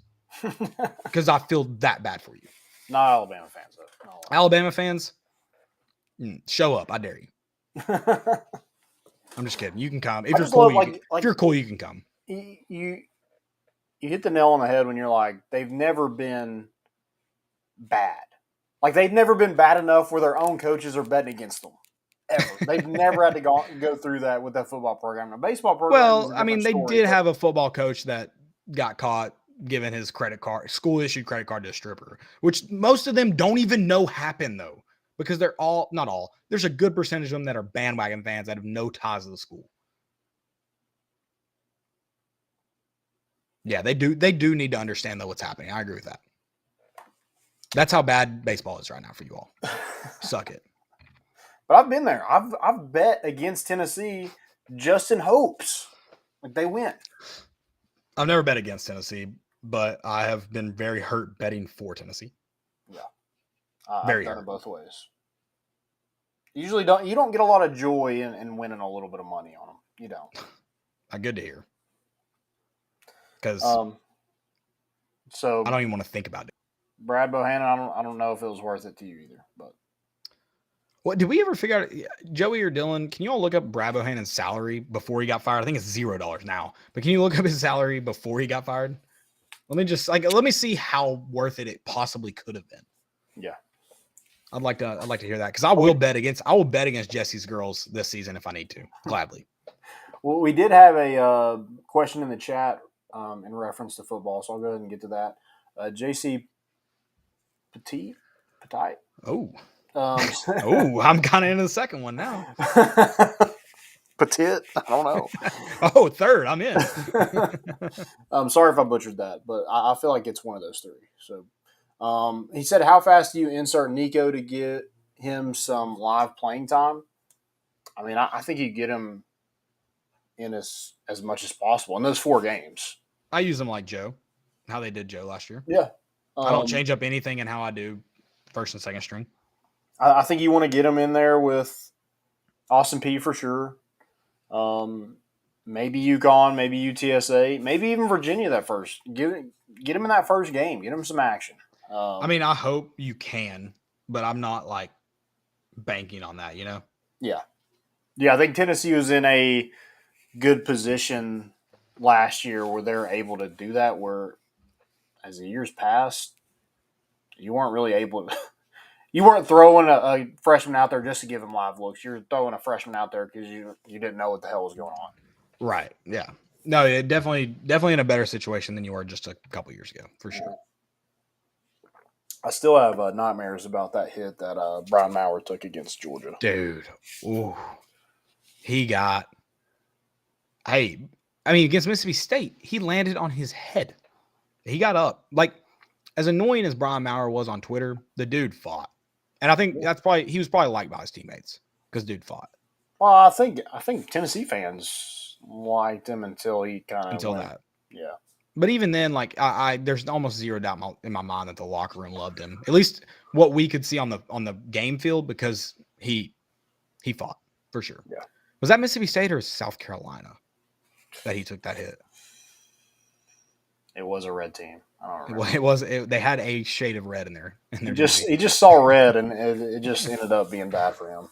because I feel that bad for you. Not Alabama fans, though. No. Alabama fans, show up. I dare you. I'm just kidding. You can come. If you're cool, if you're cool, you can come. You hit the nail on the head when you're like, they've never been bad. Like, they've never been bad enough where their own coaches are betting against them. Ever. They've never had to go through that with that football program. The baseball program. Well, I mean, they did have a football coach that got caught giving his school issued credit card to a stripper, which most of them don't even know happened, though, because they're not all. There's a good percentage of them that are bandwagon fans that have no ties to the school. Yeah, they do. They do need to understand though what's happening. I agree with that. That's how bad baseball is right now for you all. Suck it. But I've been there. I've bet against Tennessee just in hopes like they win. I've never bet against Tennessee, but I have been very hurt betting for Tennessee. Yeah, very I've done hurt it both ways. You don't get a lot of joy in winning a little bit of money on them. You don't. Good to hear. Because so I don't even want to think about it. Brad Bohannon, I don't know if it was worth it to you either. But what did we ever figure out? Joey or Dylan, can you all look up Brad Bohannon's salary before he got fired? I think it's $0 now. But can you look up his salary before he got fired? Let me see how worth it possibly could have been. Yeah. I'd like to hear that because I will bet against Jesse's girls this season if I need to, gladly. Well, we did have a question in the chat in reference to football, so I'll go ahead and get to that. JC Petit. Oh, I'm kind of into the second one now. Petit? I don't know. Oh, third. I'm in. I'm sorry if I butchered that, but I feel like it's one of those three. So he said, how fast do you insert Nico to get him some live playing time? I mean, I think you get him in as much as possible in those 4 games. I use them like Joe, how they did Joe last year. Yeah. I don't change up anything in how I do first and second string. I think you want to get him in there with Austin P for sure. Maybe UConn, maybe UTSA, maybe even Virginia that first. Get him in that first game. Get him some action. I mean, I hope you can, but I'm not like banking on that, you know? Yeah. Yeah, I think Tennessee was in a good position last year where they're able to do that, where as the years passed, you weren't really able to – you weren't throwing a freshman out there just to give him live looks. You're throwing a freshman out there because you didn't know what the hell was going on. Right, yeah. No, it definitely in a better situation than you were just a couple years ago, for sure. I still have nightmares about that hit that Brian Maurer took against Georgia. Dude, ooh. He got – against Mississippi State, he landed on his head. He got up. Like, as annoying as Brian Maurer was on Twitter, the dude fought. And I think he was probably liked by his teammates because dude fought. Well, I think Tennessee fans liked him until he kind of until that. Yeah. But even then, like there's almost zero doubt in my mind that the locker room loved him. At least what we could see on the game field because he fought for sure. Yeah. Was that Mississippi State or South Carolina that he took that hit? It was a red team. I don't remember. It was. They had a shade of red in there. He just saw red, and it just ended up being bad for him.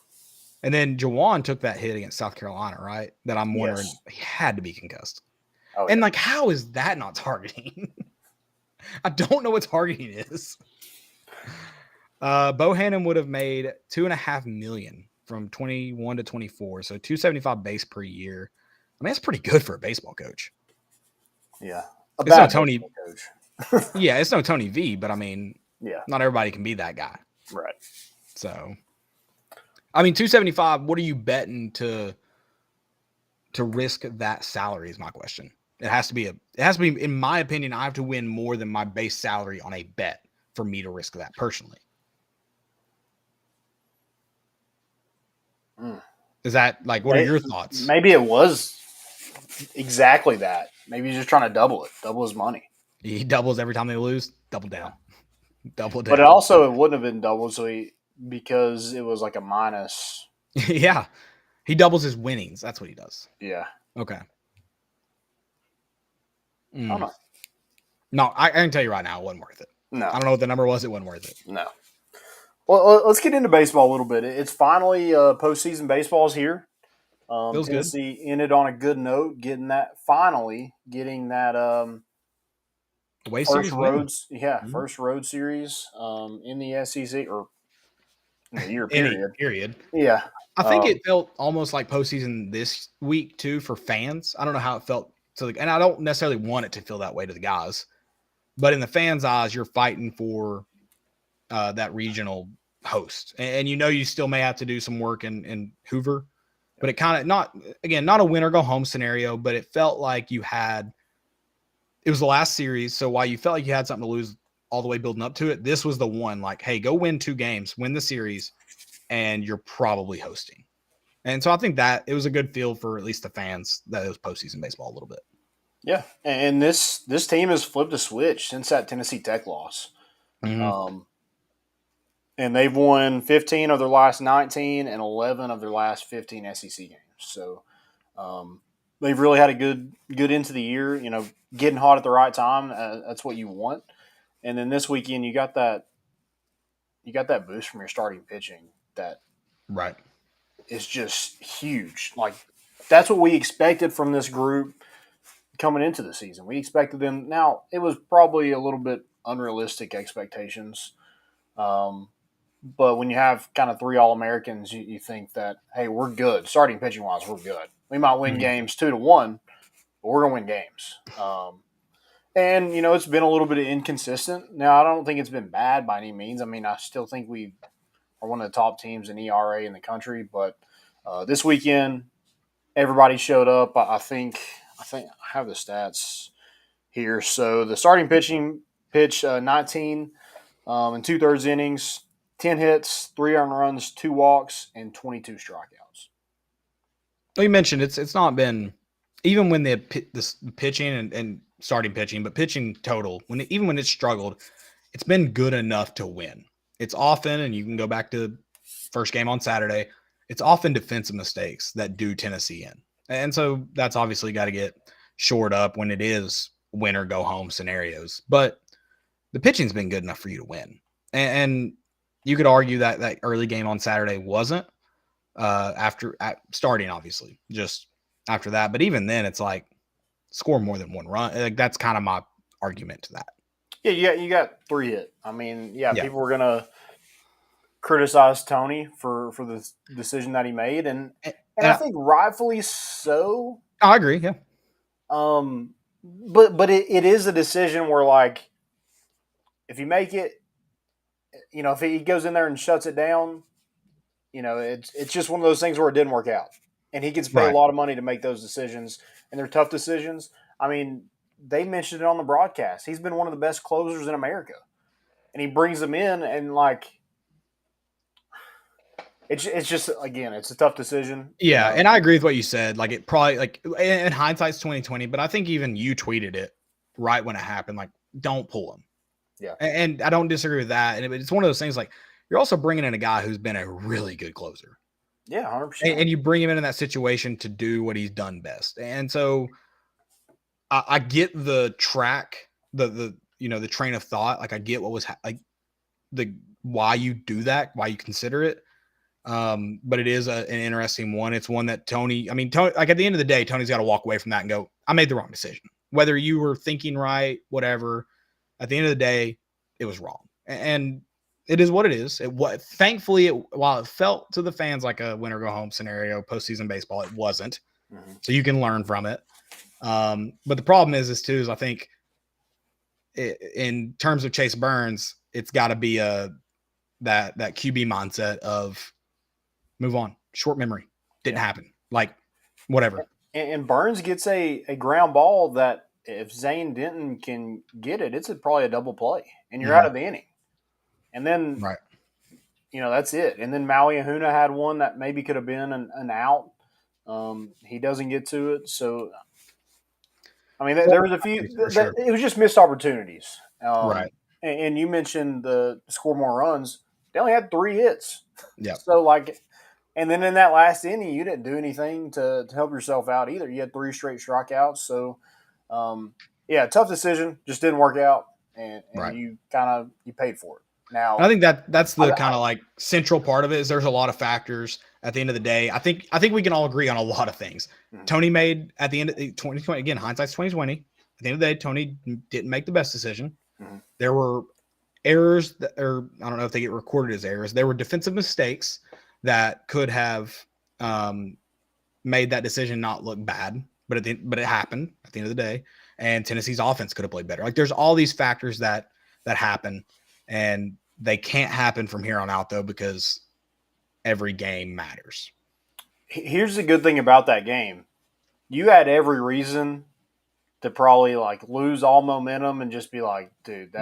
And then Jawan took that hit against South Carolina, right? That I'm wondering he had to be concussed. Oh, and like, how is that not targeting? I don't know what targeting is. Bohannon would have made $2.5 million from 21 to 24, so $275 base per year. I mean, that's pretty good for a baseball coach. Yeah, it's no Tony coach. Yeah, it's no Tony V, but I mean, not everybody can be that guy, right? So, I mean, $275. What are you betting to risk that salary? Is my question. It has to be, in my opinion, I have to win more than my base salary on a bet for me to risk that personally. Is that like, what are your thoughts? Maybe it was exactly that. Maybe he's just trying to double his money. He doubles every time they lose. Double down. Double down. But it wouldn't have been doubled, so because it was like a minus. Yeah. He doubles his winnings. That's what he does. Yeah. Okay. I don't know. No, I can tell you right now, it wasn't worth it. No. I don't know what the number was. It wasn't worth it. No. Well, let's get into baseball a little bit. It's finally postseason baseball is here. Feels good. Tennessee ended on a good note, getting that Away first series win. roads, first road series in the SEC or in the year Period. Yeah, I think it felt almost like postseason this week too for fans. I don't know how it felt and I don't necessarily want it to feel that way to the guys, but in the fans' eyes, you're fighting for that regional host, and you still may have to do some work in Hoover, but it kind of not a win or go home scenario, but it felt like it was the last series. So while you felt like you had something to lose all the way building up to it, this was the one like, hey, go win 2 games, win the series, and you're probably hosting. And so I think that it was a good feel for at least the fans that it was postseason baseball a little bit. Yeah, and this team has flipped a switch since that Tennessee Tech loss. Mm-hmm. And they've won 15 of their last 19 and 11 of their last 15 SEC games. So they've really had a good into the year, getting hot at the right time. That's what you want. And then this weekend you got that boost from your starting pitching that right is just huge. Like that's what we expected from this group coming into the season. We expected them. Now it was probably a little bit unrealistic expectations. But when you have kind of 3 All-Americans, you think that, hey, we're good. Starting pitching wise, we're good. We might win games 2-1, but we're going to win games. And, it's been a little bit inconsistent. Now, I don't think it's been bad by any means. I mean, I still think we are one of the top teams in ERA in the country. But this weekend, everybody showed up. I think I have the stats here. So the starting pitching pitched 19 in 2/3 innings, 10 hits, 3 earned runs, 2 walks, and 22 strikeouts. Well, you mentioned it's not been even when the pitching and starting pitching, but pitching total even when it's struggled, it's been good enough to win. It's often, and you can go back to first game on Saturday, it's often defensive mistakes that do Tennessee in, and so that's obviously got to get shored up when it is win or go home scenarios. But the pitching's been good enough for you to win, and you could argue that early game on Saturday wasn't after starting, obviously, just after that. But even then, it's like score more than 1 run. Like that's kind of my argument to that. Yeah, you got 3 hit. I mean, people were gonna criticize Tony for the decision that he made, and I think rightfully so. I agree. Yeah. But it is a decision where like if you make it. If he goes in there and shuts it down, it's just one of those things where it didn't work out. And he gets paid a lot of money to make those decisions, and they're tough decisions. I mean, they mentioned it on the broadcast. He's been one of the best closers in America. And he brings them in, and, like, it's just, again, it's a tough decision. Yeah, and I agree with what you said. Like, it probably, like, in hindsight's 2020, but I think even you tweeted it right when it happened, like, don't pull him. Yeah. And I don't disagree with that. And it's one of those things like you're also bringing in a guy who's been a really good closer. Yeah, 100%. And you bring him in that situation to do what he's done best. And so I get the track, the train of thought. Like I get what was why you do that, why you consider it. But it is an interesting one. It's one that Tony, like at the end of the day, Tony's got to walk away from that and go, I made the wrong decision. Whether you were thinking right, whatever. At the end of the day, it was wrong, and it is what it is. Thankfully, while it felt to the fans like a win or go home scenario, postseason baseball, it wasn't. Mm-hmm. So you can learn from it. But the problem is I think in terms of Chase Burns, it's got to be that QB mindset of move on, short memory, didn't happen, like whatever. And Burns gets a ground ball that. If Zane Denton can get it, it's probably a double play, and you're out of the inning. And then, that's it. And then Maui Ahuna had one that maybe could have been an out. He doesn't get to it. So, there was a few. It was just missed opportunities. And you mentioned the score more runs. They only had 3 hits. Yeah. So, and then in that last inning, you didn't do anything to help yourself out either. You had 3 straight strikeouts. So, tough decision. Just didn't work out, and Right. you paid for it. Now, I think that's the kind of like central part of it is there's a lot of factors at the end of the day. I think we can all agree on a lot of things. Mm-hmm. Tony made at the end of 2020, again, hindsight's 2020. At the end of the day, Tony didn't make the best decision. Mm-hmm. There were errors or I don't know if they get recorded as errors. There were defensive mistakes that could have made that decision not look bad, but it happened at the end of the day. And Tennessee's offense could have played better. Like there's all these factors that happen, and they can't happen from here on out though because every game matters. Here's the good thing about that game: you had every reason to probably lose all momentum and just be like, dude,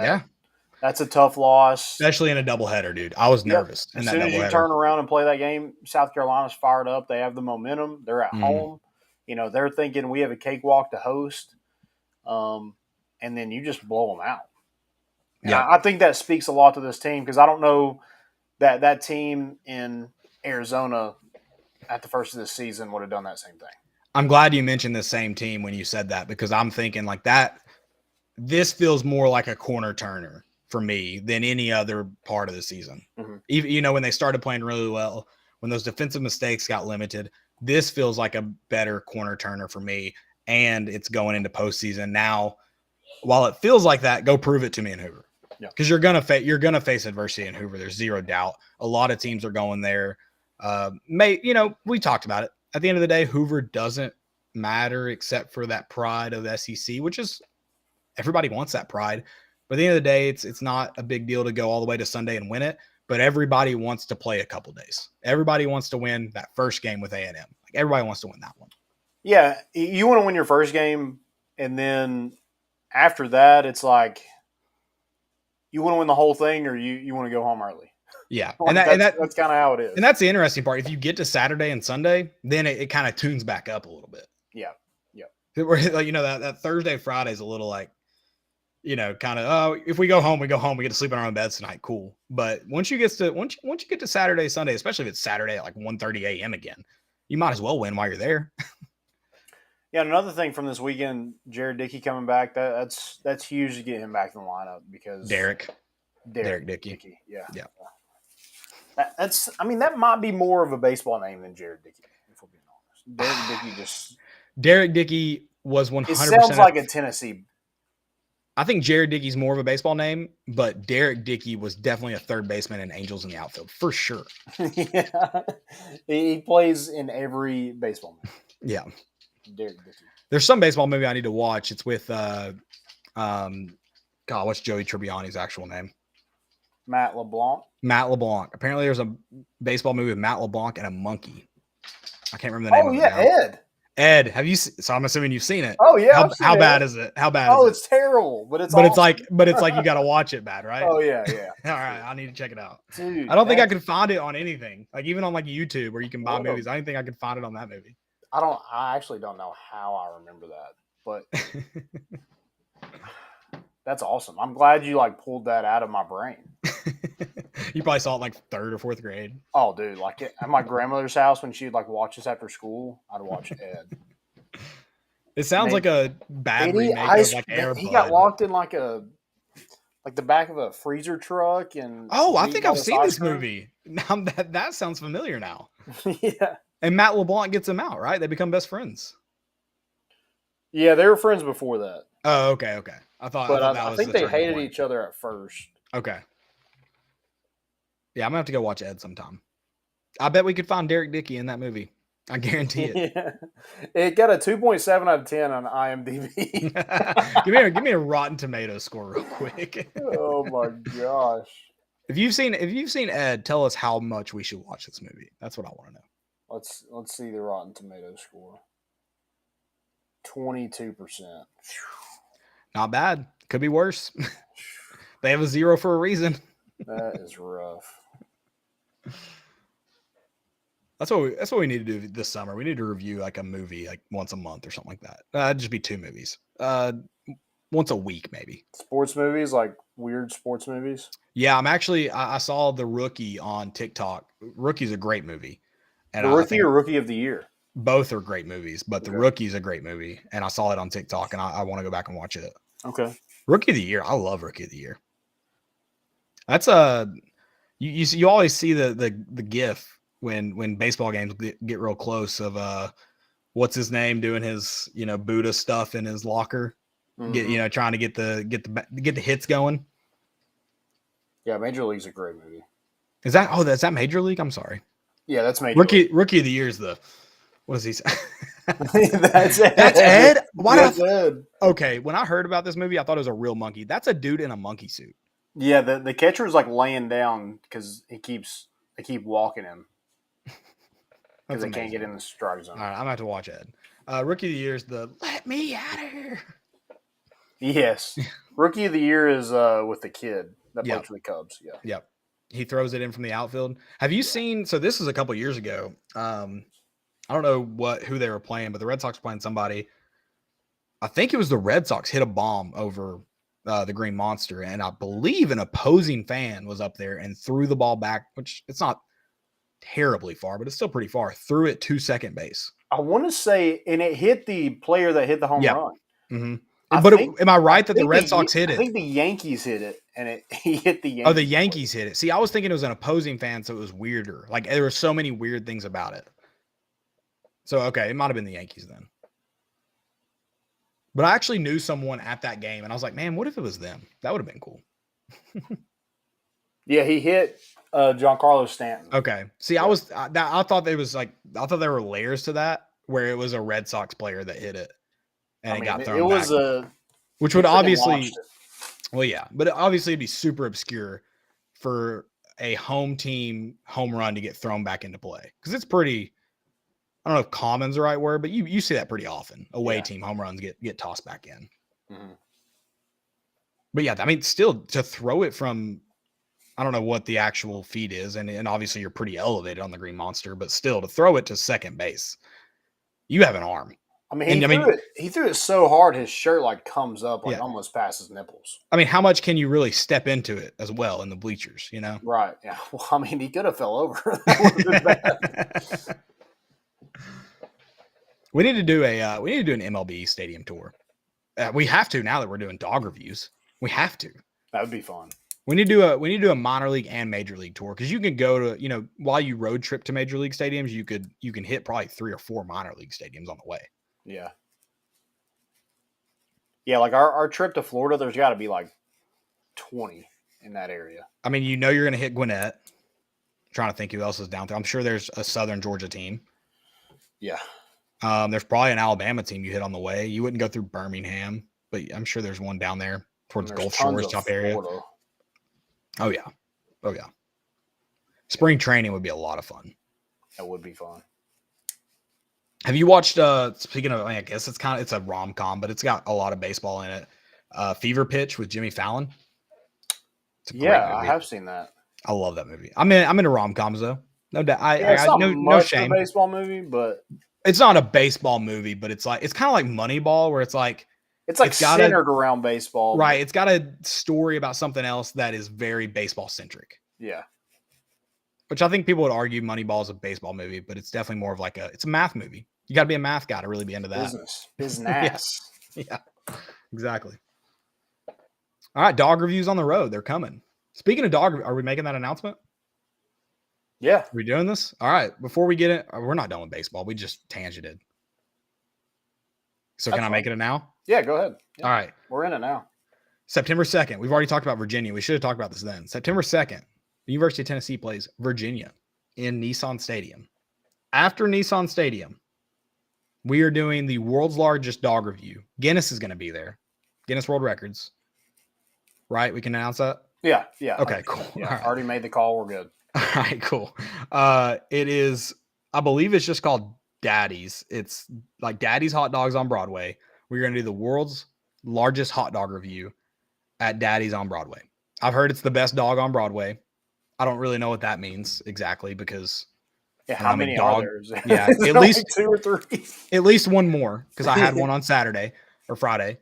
that's a tough loss. Especially in a doubleheader, dude. I was nervous in that doubleheader. As soon as you turn around and play that game, South Carolina's fired up. They have the momentum. They're at home. They're thinking we have a cakewalk to host. And then you just blow them out. And I think that speaks a lot to this team because I don't know that team in Arizona at the first of this season would have done that same thing. I'm glad you mentioned the same team when you said that because I'm thinking like that. This feels more like a corner turner for me than any other part of the season. Mm-hmm. Even, when they started playing really well, when those defensive mistakes got limited, this feels like a better corner turner for me. And it's going into postseason now. While it feels like that, go prove it to me in Hoover. Because you're gonna face adversity in Hoover. There's zero doubt. A lot of teams are going there. We talked about it. At the end of the day, Hoover doesn't matter except for that pride of the SEC, which is everybody wants that pride. But at the end of the day, it's not a big deal to go all the way to Sunday and win it. But everybody wants to play a couple days. Everybody wants to win that first game with A&M. Like everybody wants to win that one. Yeah, you want to win your first game, and then after that, it's like you want to win the whole thing, or you want to go home early. Yeah, that's kind of how it is. And that's the interesting part. If you get to Saturday and Sunday, then it kind of tunes back up a little bit. Yeah. That Thursday, Friday is a little like, kind of if we go home, we go home. We get to sleep in our own beds tonight. Cool. But once you get to Saturday, Sunday, especially if it's Saturday at like 1:30 a.m. again, you might as well win while you're there. Yeah, another thing from this weekend, Jared Dickey coming back. That's huge to get him back in the lineup because Derek Dickey. Yeah. That might be more of a baseball name than Jared Dickey, if we're being honest. Derek Dickey was 100%. It sounds like a Tennessee. I think Jared Dickey's more of a baseball name, but Derek Dickey was definitely a third baseman in Angels in the outfield for sure. Yeah, he plays in every baseball movie. Yeah, Derek Dickey. There's some baseball movie I need to watch. It's with what's Joey Tribbiani's actual name? Matt LeBlanc. Apparently, there's a baseball movie with Matt LeBlanc and a monkey. I can't remember the name. Oh yeah, Ed. Have you? So I'm assuming you've seen it. Oh yeah. How bad is it? How bad? Oh, is it's terrible. But it's like you got to watch it bad, right? Oh yeah. All right, I need to check it out. Dude, I don't think I could find it on anything, like even on like YouTube where you can buy movies. I don't think I could find it on that movie. I actually don't know how I remember that, but that's awesome. I'm glad you pulled that out of my brain. You probably saw it like third or fourth grade. Oh, dude! At my grandmother's house when she'd watch us after school, I'd watch Ed. It sounds like a bad remake of Air He Bud. got locked in the back of a freezer truck and. Oh, I think I've seen this movie. Now that sounds familiar now. Yeah. And Matt LeBlanc gets him out, right? They become best friends. Yeah, they were friends before that. Oh, okay. I think they hated each other at first. Okay. Yeah, I'm gonna have to go watch Ed sometime. I bet we could find Derek Dickey in that movie. I guarantee it. Yeah. It got a 2.7 out of 10 on IMDb. give me a Rotten Tomatoes score real quick. Oh my gosh. If you've seen Ed, tell us how much we should watch this movie. That's what I want to know. Let's see the Rotten Tomatoes score. 22%. Not bad. Could be worse. They have a 0 for a reason. That is rough. That's what we need to do this summer. We need to review a movie once a month or something like that. It'd just be 2 movies. Once a week maybe. Sports movies like weird sports movies? Yeah, I saw The Rookie on TikTok. Rookie's a great movie. And The I Rookie think or Rookie of the Year? both are great movies, but The Okay. Rookie's a great movie. And I saw it on TikTok, and I want to go back and watch it. Okay. Rookie of the Year. I love Rookie of the Year. That's you always see the GIF when baseball games get real close of what's his name doing his Buddha stuff in his locker, trying to get the hits going. Yeah, Major League's a great movie. Is that Major League? I'm sorry. Yeah, that's Major League. Rookie of the Year is what does he say? That's Ed. That's Ed? Why That's Ed. Okay, when I heard about this movie, I thought it was a real monkey. That's a dude in a monkey suit. Yeah, the catcher is like laying down because they keep walking him because they can't get in the strike zone. All right, I'm gonna have to watch Ed. Rookie of the Year is let me out of here. Yes, Rookie of the Year is with the kid that plays for the Cubs. Yeah. Yep. He throws it in from the outfield. Have you seen? So this is a couple years ago. I don't know who they were playing, but the Red Sox playing somebody. I think it was the Red Sox hit a bomb over the Green Monster, and I believe an opposing fan was up there and threw the ball back, which it's not terribly far, but it's still pretty far. Threw it to second base. I want to say, and it hit the player that hit the home run. Mm-hmm. Am I right that the Red Sox hit it? I think the Yankees hit it, and he hit the Yankees. Oh, the Yankees hit it. See, I was thinking it was an opposing fan, so it was weirder. Like, there were so many weird things about it. So, okay, it might have been the Yankees then. But I actually knew someone at that game, and I was like, man, what if it was them? That would have been cool. Yeah, he hit Giancarlo Stanton. Okay. See, I thought there were layers to that, where it was a Red Sox player that hit it, and it got thrown back. Which would obviously, well, yeah, but obviously it'd be super obscure for a home team home run to get thrown back into play, because it's pretty. I don't know if common's the right word, but you see that pretty often. Away team home runs get tossed back in. Mm-hmm. But yeah, I mean, still to throw it from, I don't know what the actual feet is, and obviously you're pretty elevated on the Green Monster, but still to throw it to second base, you have an arm. I mean, he threw it so hard his shirt like comes up almost past his nipples. I mean, how much can you really step into it as well in the bleachers? Right? Yeah. Well, I mean, he could have fell over. That would have been bad. We need to do an MLB stadium tour. We have to now that we're doing dog reviews. We have to. That would be fun. We need to do a minor league and major league tour, because you can go to, while you road trip to major league stadiums, you can hit probably 3 or 4 minor league stadiums on the way. Yeah. Yeah, like our trip to Florida, there's got to be like 20 in that area. I mean, you're going to hit Gwinnett. I'm trying to think who else is down there. I'm sure there's a Southern Georgia team. Yeah. There's probably an Alabama team you hit on the way. You wouldn't go through Birmingham, but I'm sure there's one down there towards Gulf Shores top area. Oh, yeah. Oh, yeah. Spring training would be a lot of fun. That would be fun. Have you watched, speaking of, I guess it's a rom-com, but it's got a lot of baseball in it. Fever Pitch with Jimmy Fallon. Yeah, I have seen that. I love that movie. I'm into rom-coms though. No doubt. It's not no shame. A baseball movie, but it's not a baseball movie, but it's kind of like Moneyball, where it's centered around baseball. Right. It's got a story about something else that is very baseball centric. Yeah. Which I think people would argue Moneyball is a baseball movie, but it's definitely more of it's a math movie. You got to be a math guy to really be into that. Business. Yeah, exactly. All right. Dog reviews on the road. They're coming. Speaking of dog, are we making that announcement? Yeah. Are we doing this? All right. Before we get it, we're not done with baseball. We just tangented. So can I make it now? Yeah, go ahead. Yeah. All right. We're in it now. September 2nd. We've already talked about Virginia. We should have talked about this then. September 2nd, the University of Tennessee plays Virginia in Nissan Stadium. After Nissan Stadium, we are doing the world's largest dog review. Guinness is going to be there. Guinness World Records. Right? We can announce that? Yeah. Okay, cool. Yeah, right. Already made the call. We're good. All right, cool. It is, I believe it's just called Daddy's. It's like Daddy's Hot Dogs on Broadway. We're going to do the world's largest hot dog review at Daddy's on Broadway. I've heard it's the best dog on Broadway. I don't really know what that means exactly, because how many are there? Yeah, at least 2 or 3. At least one more, because I had one on Saturday or Friday.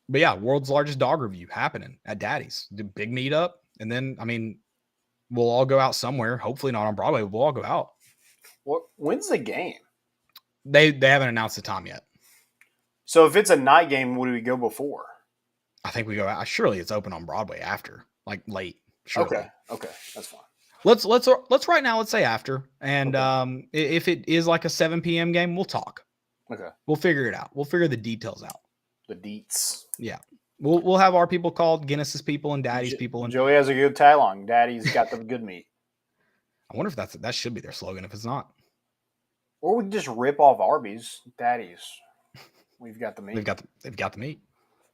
But yeah, world's largest dog review happening at Daddy's. The big meetup. And then, I mean, we'll all go out somewhere. Hopefully not on Broadway. We'll all go out. When's the game? They haven't announced the time yet. So if it's a night game, would we go before? I think we go out. Surely it's open on Broadway after, like late. Surely. Okay, that's fine. Let's right now. Let's say after. And if it is like a 7 p.m. game, we'll talk. Okay, We'll figure it out. We'll figure the details out. the deets. Yeah. We'll have our people called, Guinness's people and Daddy's people. And Joey has a good tagline. Daddy's got the good meat. I wonder if that should be their slogan. If it's not, Or we can just rip off Arby's. Daddy's. We've got the meat. they've got the meat.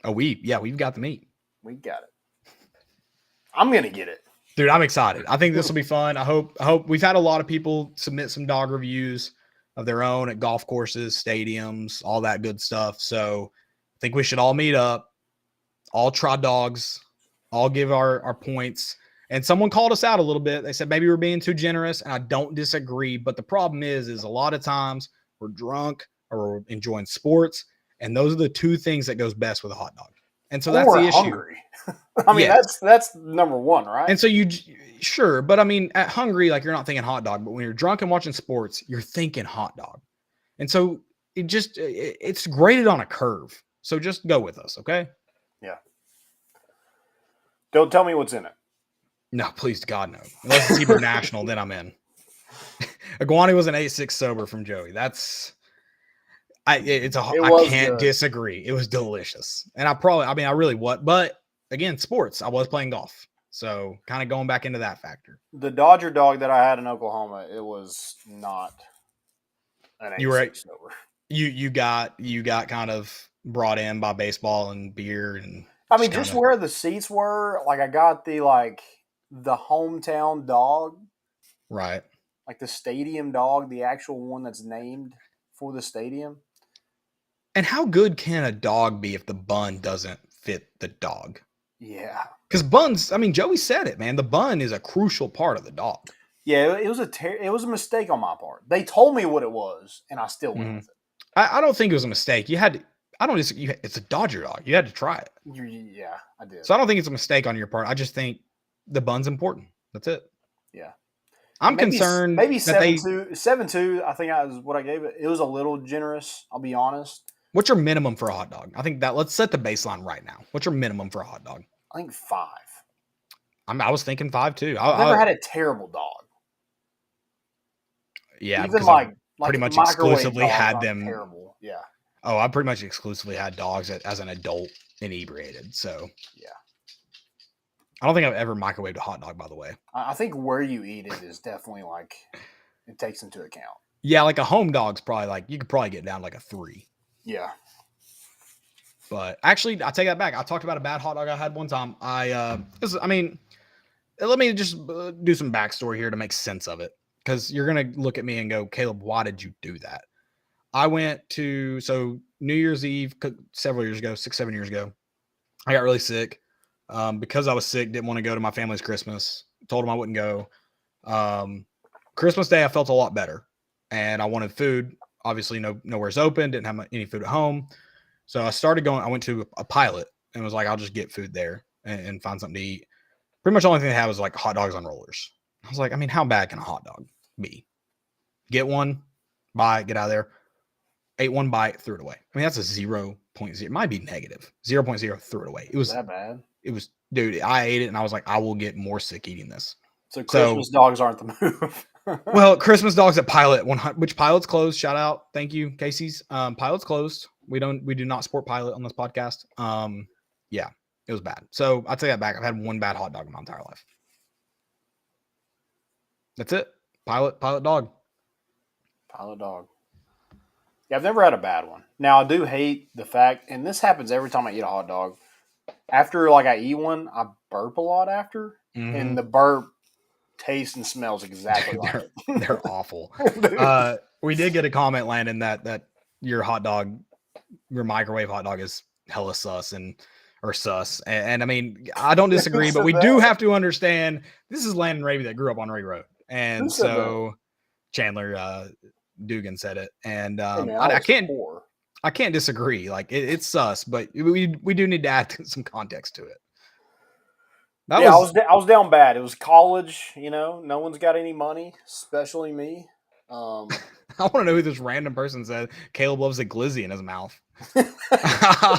Oh, we've got the meat. We got it. I'm gonna get it. Dude, I'm excited. I think this will be fun. I hope we've had a lot of people submit some dog reviews of their own at golf courses, stadiums, all that good stuff. So I think we should all meet up, all try dogs, all give our points. And someone called us out a little bit. They said maybe we're being too generous, and I don't disagree. But the problem is a lot of times we're drunk or we're enjoying sports, and those are the two things that goes best with a hot dog. And so that's the issue. Hungry. I mean, that's number one, right? And so sure, but I mean, at hungry, like you're not thinking hot dog, but when you're drunk and watching sports, you're thinking hot dog. And so it's graded on a curve. So just go with us, okay? Yeah. Don't tell me what's in it. No, please God, no. Unless it's Hebrew National, then I'm in. Iguani was an 8-6 sober from Joey. I can't disagree. It was delicious. And I really what, but again, sports. I was playing golf. So kind of going back into that factor. The Dodger dog that I had in Oklahoma, it was not an 8-6 sober. You got kind of brought in by baseball and beer and I mean, just where the seats were, like I got the hometown dog. Right. Like the stadium dog, the actual one that's named for the stadium. And how good can a dog be if the bun doesn't fit the dog? Yeah. Because buns, I mean, Joey said it, man. The bun is a crucial part of the dog. Yeah, it was a mistake on my part. They told me what it was, and I still went with it. I don't think it was a mistake. It's a Dodger dog. You had to try it. Yeah, I did. So I don't think it's a mistake on your part. I just think the bun's important. That's it. Yeah. I'm concerned. Maybe 7-2. 7-2, I think is what I gave it. It was a little generous, I'll be honest. What's your minimum for a hot dog? I think let's set the baseline right now. What's your minimum for a hot dog? I think 5. I was thinking 5 too. I've never had a terrible dog. Yeah. Even pretty much exclusively had them. Terrible. Yeah. Oh, I pretty much exclusively had dogs as an adult inebriated. So yeah. I don't think I've ever microwaved a hot dog, by the way. I think where you eat it is definitely it takes into account. Yeah, like a home dog's probably you could probably get down like a 3. Yeah. But actually, I take that back. I talked about a bad hot dog I had one time. Let me just do some backstory here to make sense of it. Because you're going to look at me and go, Caleb, why did you do that? I went to, New Year's Eve, several years ago, 6-7 years ago, I got really sick. Because I was sick, didn't want to go to my family's Christmas. Told them I wouldn't go. Christmas Day, I felt a lot better. And I wanted food. Obviously, nowhere's open. Didn't have any food at home. So I started going. I went to a Pilot and was like, I'll just get food there and find something to eat. Pretty much the only thing they have is like hot dogs on rollers. I was like, I mean, how bad can a hot dog be? Get one, buy it, get out of there. Ate one bite, threw it away. I mean, that's a 0.0. It might be negative. 0.0, threw it away. It was that bad. It was, dude, I ate it and I was like, I will get more sick eating this. So Christmas dogs aren't the move. Well, Christmas dogs at Pilot, which Pilot's closed. Shout out. Thank you, Casey's. Pilot's closed. We do not support Pilot on this podcast. Yeah, it was bad. So I'll take that back. I've had one bad hot dog in my entire life. That's it. Pilot dog. Pilot dog. Yeah, I've never had a bad one. Now, I do hate the fact, and this happens every time I eat a hot dog. After, I eat one, I burp a lot after, and the burp tastes and smells exactly like it. They're awful. We did get a comment, Landon, that your microwave hot dog is hella sus or sus. And I mean, I don't disagree, but we do have to understand this is Landon Ravy that grew up on Ray Road. And so Chandler Dugan said it. And hey man, I can't disagree. Like it's sus, but we do need to add some context to it. I was down bad. It was college, no one's got any money, especially me. I want to know who this random person said Caleb loves a glizzy in his mouth.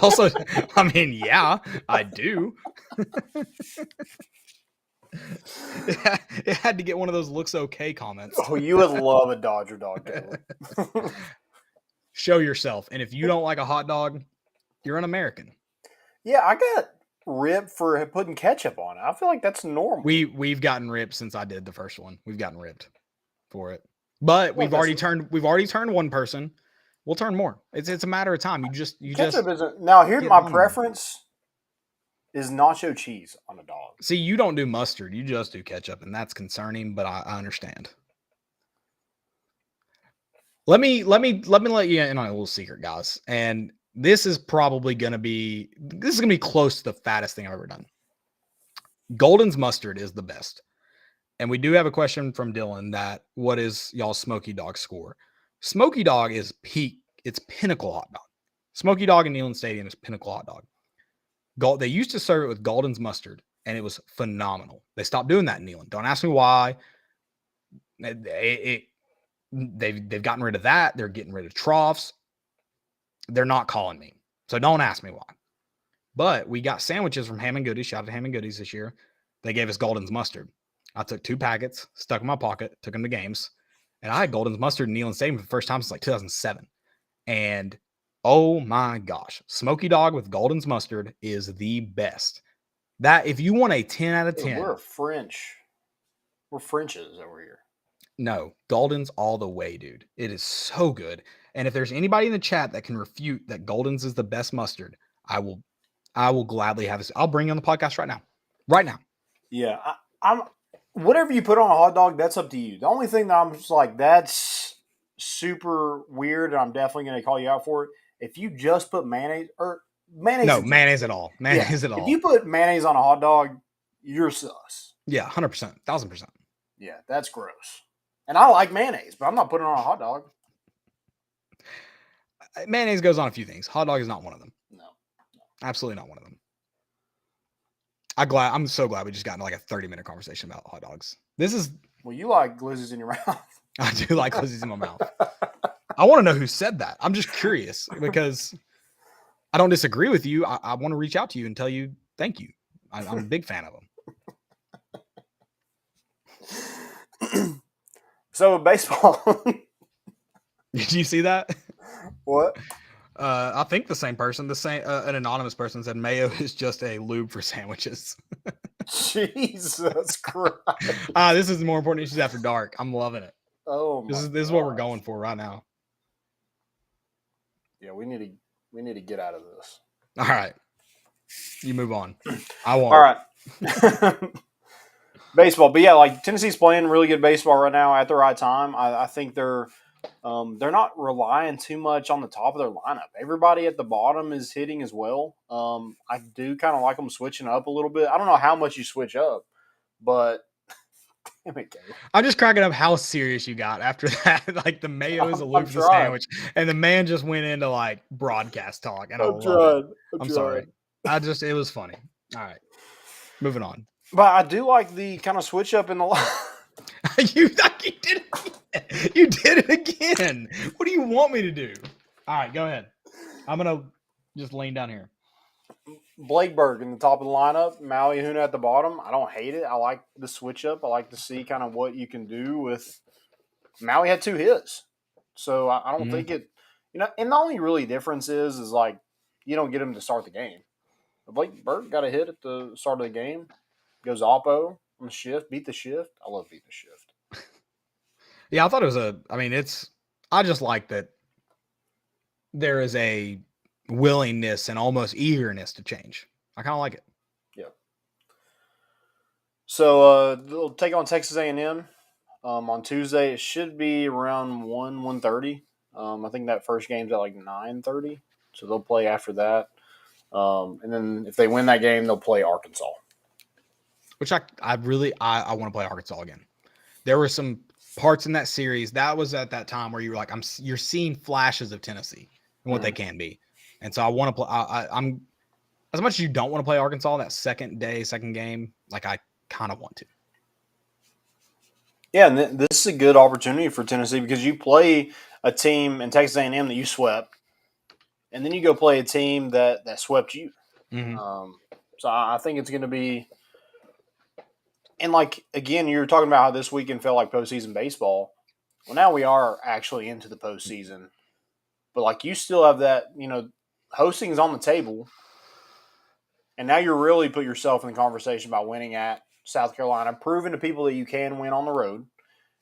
Also, I mean, yeah, I do. It had to get one of those looks okay comments. Oh, you would love a Dodger dog, Caleb. Show yourself. And if you don't like a hot dog, you're an American. Yeah, I got ripped for putting ketchup on it. I feel like that's normal. We've gotten ripped since I did the first one. We've gotten ripped for it. But we've already turned one person. We'll turn more. It's a matter of time. Ketchup isn't now. Here's my preference: is nacho cheese on a dog. See, you don't do mustard. You just do ketchup, and that's concerning. But I understand. Let me let you in on a little secret, guys. And this is probably gonna be close to the fattest thing I've ever done. Golden's mustard is the best. And we do have a question from Dylan that what is y'all's Smoky Dog score? Smoky Dog is peak. It's pinnacle hot dog. Smoky Dog in Neyland Stadium is pinnacle hot dog. They used to serve it with Golden's mustard, and it was phenomenal. They stopped doing that in Neyland. Don't ask me why. They've gotten rid of that. They're getting rid of troughs. They're not calling me. So don't ask me why. But we got sandwiches from Ham and Goodies. Shout out to Ham and Goodies this year. They gave us Golden's mustard. I took 2 packets, stuck in my pocket, took them to games. And I had Golden's mustard in Neyland Stadium for the first time since like 2007. And oh my gosh, Smoky Dog with Golden's mustard is the best. That if you want a 10 out of 10. We're French. We're Frenches over here. No, Golden's all the way, dude. It is so good. And if there's anybody in the chat that can refute that Golden's is the best mustard, I will gladly have this. I'll bring you on the podcast right now. Right now. Yeah, I'm whatever you put on a hot dog, that's up to you. The only thing that I'm just like, that's super weird, and I'm definitely going to call you out for it. If you just put mayonnaise or mayonnaise. No, mayonnaise at all. Mayonnaise at all. If you put mayonnaise on a hot dog, you're sus. Yeah, 100%, 1,000%. Yeah, that's gross. And I like mayonnaise, but I'm not putting it on a hot dog. Mayonnaise goes on a few things. Hot dog is not one of them. No. Absolutely not one of them. I'm so glad we just got into like a 30-minute conversation about hot dogs. Well, you like glizzies in your mouth. I do like glizzies in my mouth. I want to know who said that. I'm just curious because I don't disagree with you. I want to reach out to you and tell you thank you. I'm a big fan of them. So baseball. Did you see that? What? I think the same person, an anonymous person said mayo is just a lube for sandwiches. Jesus Christ. This is more important issues after dark. I'm loving it. Oh, this is what we're going for right now. Yeah, we need to get out of this. All right. You move on. I won't. All right. Baseball. But yeah, like Tennessee's playing really good baseball right now at the right time. I think they're not relying too much on the top of their lineup. Everybody at the bottom is hitting as well. I do kind of like them switching up a little bit. I don't know how much you switch up, but damn it, Gabe. I'm just cracking up how serious you got after that. Like the mayo is a loop for the sandwich, and the man just went into like broadcast talk. And I'm sorry. It was funny. All right, moving on. But I do like the kind of switch up in the line. You did it. You did it again. What do you want me to do? All right, go ahead. I'm gonna just lean down here. Blake Berg in the top of the lineup, Maui Ahuna at the bottom. I don't hate it. I like the switch up. I like to see kind of what you can do with. Maui had 2 hits, so I don't think it. And the only really difference is like you don't get him to start the game. But Blake Berg got a hit at the start of the game. Goes Oppo on the shift, beat the shift. I love beating the shift. Yeah, I thought it was I just like that there is a willingness and almost eagerness to change. I kind of like it. Yeah. So they'll take on Texas A&M on Tuesday. It should be around 1:30. I think that first game's at like 9:30. So they'll play after that. And then if they win that game, they'll play Arkansas. Which I want to play Arkansas again. There were some parts in that series that was at that time where you were like, you're seeing flashes of Tennessee. and what they can be. And so I want to play. I'm as much as you don't want to play Arkansas that second game, like I kind of want to. Yeah, and this is a good opportunity for Tennessee because you play a team in Texas A&M that you swept, and then you go play a team that swept you. So I think it's going to be – and, like, again, you were talking about how this weekend felt like postseason baseball. Well, now we are actually into the postseason. But, like, you still have that, hosting is on the table. And now you're really put yourself in the conversation about winning at South Carolina, proving to people that you can win on the road.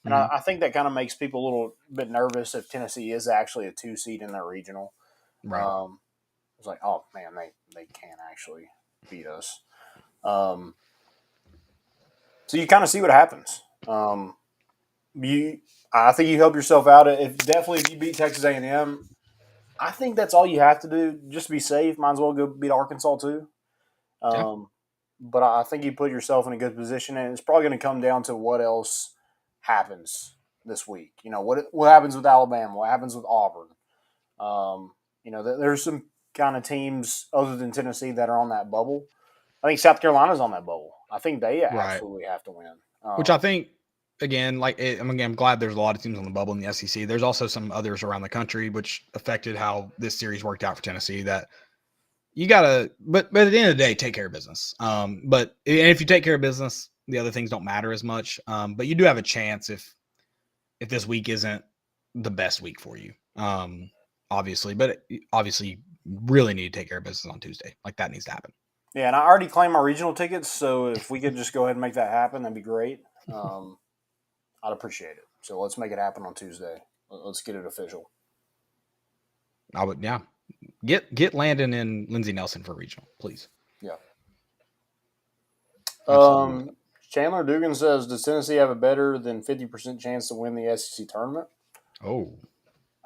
And I think that kind of makes people a little bit nervous if Tennessee is actually a 2 seed in their regional. Right. It's like, oh, man, they can actually beat us. So you kind of see what happens. I think you help yourself out. If you beat Texas A&M, I think that's all you have to do. Just to be safe, might as well go beat Arkansas too. But I think you put yourself in a good position, and it's probably going to come down to what else happens this week. What happens with Alabama? What happens with Auburn? There's some kind of teams other than Tennessee that are on that bubble. I think South Carolina's on that bubble. I think they absolutely have to win. Which I think, again, I'm glad there's a lot of teams on the bubble in the SEC. There's also some others around the country which affected how this series worked out for Tennessee that you got to – but at the end of the day, take care of business. But if you take care of business, the other things don't matter as much. But you do have a chance if this week isn't the best week for you, obviously. But obviously, you really need to take care of business on Tuesday. Like, that needs to happen. Yeah, and I already claimed my regional tickets, so if we could just go ahead and make that happen, that'd be great. I'd appreciate it. So let's make it happen on Tuesday. Let's get it official. I would, yeah. Get Landon and Lindsey Nelson for regional, please. Yeah. Chandler Dugan says, does Tennessee have a better than 50% chance to win the SEC tournament? Oh.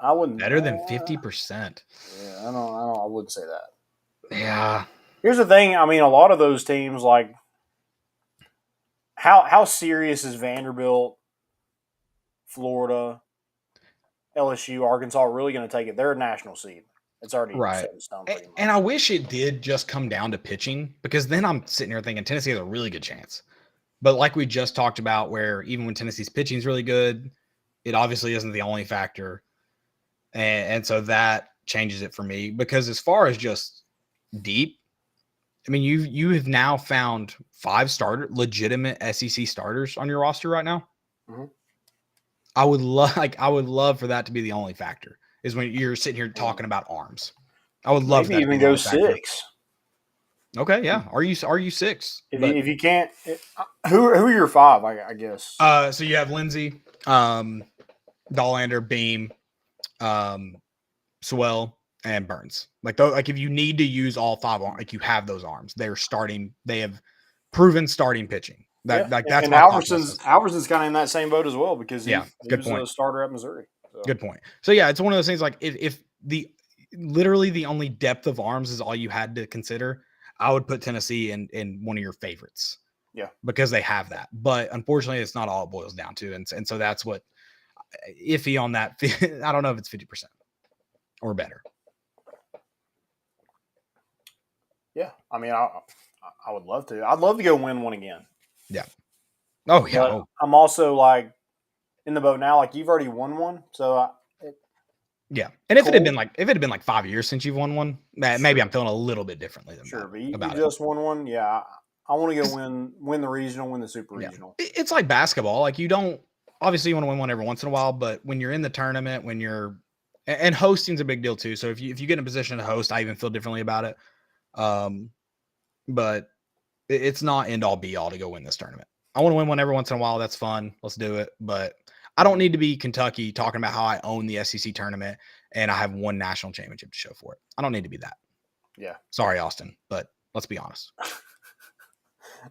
I wouldn't. Better than 50%. Yeah, I wouldn't say that. Yeah. Here's the thing. I mean, a lot of those teams, like, how serious is Vanderbilt, Florida, LSU, Arkansas really going to take it? They're a national seed. It's already set in stone pretty much. And I wish it did just come down to pitching, because then I'm sitting here thinking Tennessee has a really good chance. But like we just talked about, where even when Tennessee's pitching is really good, it obviously isn't the only factor. And so that changes it for me, because as far as just deep, I mean, you have now found 5 legitimate SEC starters on your roster right now. Mm-hmm. I would love for that to be the only factor, is when you're sitting here talking about arms. I would love maybe that even go 6. Okay, yeah. Are you 6? If you can't, who are your 5? I guess. So you have Lindsey, Dollander, Beam, Sewell, and Burns. Like if you need to use all 5 arms, like, you have those arms. They have proven starting pitching. That's and Alverson's kind of in that same boat as well, because he was a starter at Missouri. So. Good point. So yeah, it's one of those things, like, if literally the only depth of arms is all you had to consider, I would put Tennessee in one of your favorites. Yeah. Because they have that. But unfortunately, it's not all it boils down to. And so that's what iffy on that. I don't know if it's 50% or better. Yeah. I mean, I would love to. I'd love to go win one again. Yeah. Oh, yeah. But I'm also, like, in the boat now. Like, you've already won one. So yeah. And if it had been like 5 years since you've won one, maybe I'm feeling a little bit differently than sure. But you just won one. Yeah. I want to go win the regional, win the super regional. It's like basketball. Like, you want to win one every once in a while, but when you're in the tournament, and hosting's a big deal too. So if you get in a position to host, I even feel differently about it. But it's not end all be all to go win this tournament. I want to win one every once in a while. That's fun. Let's do it. But I don't need to be Kentucky talking about how I own the SEC tournament and I have one national championship to show for it. I don't need to be that. Yeah. Sorry, Austin, but let's be honest.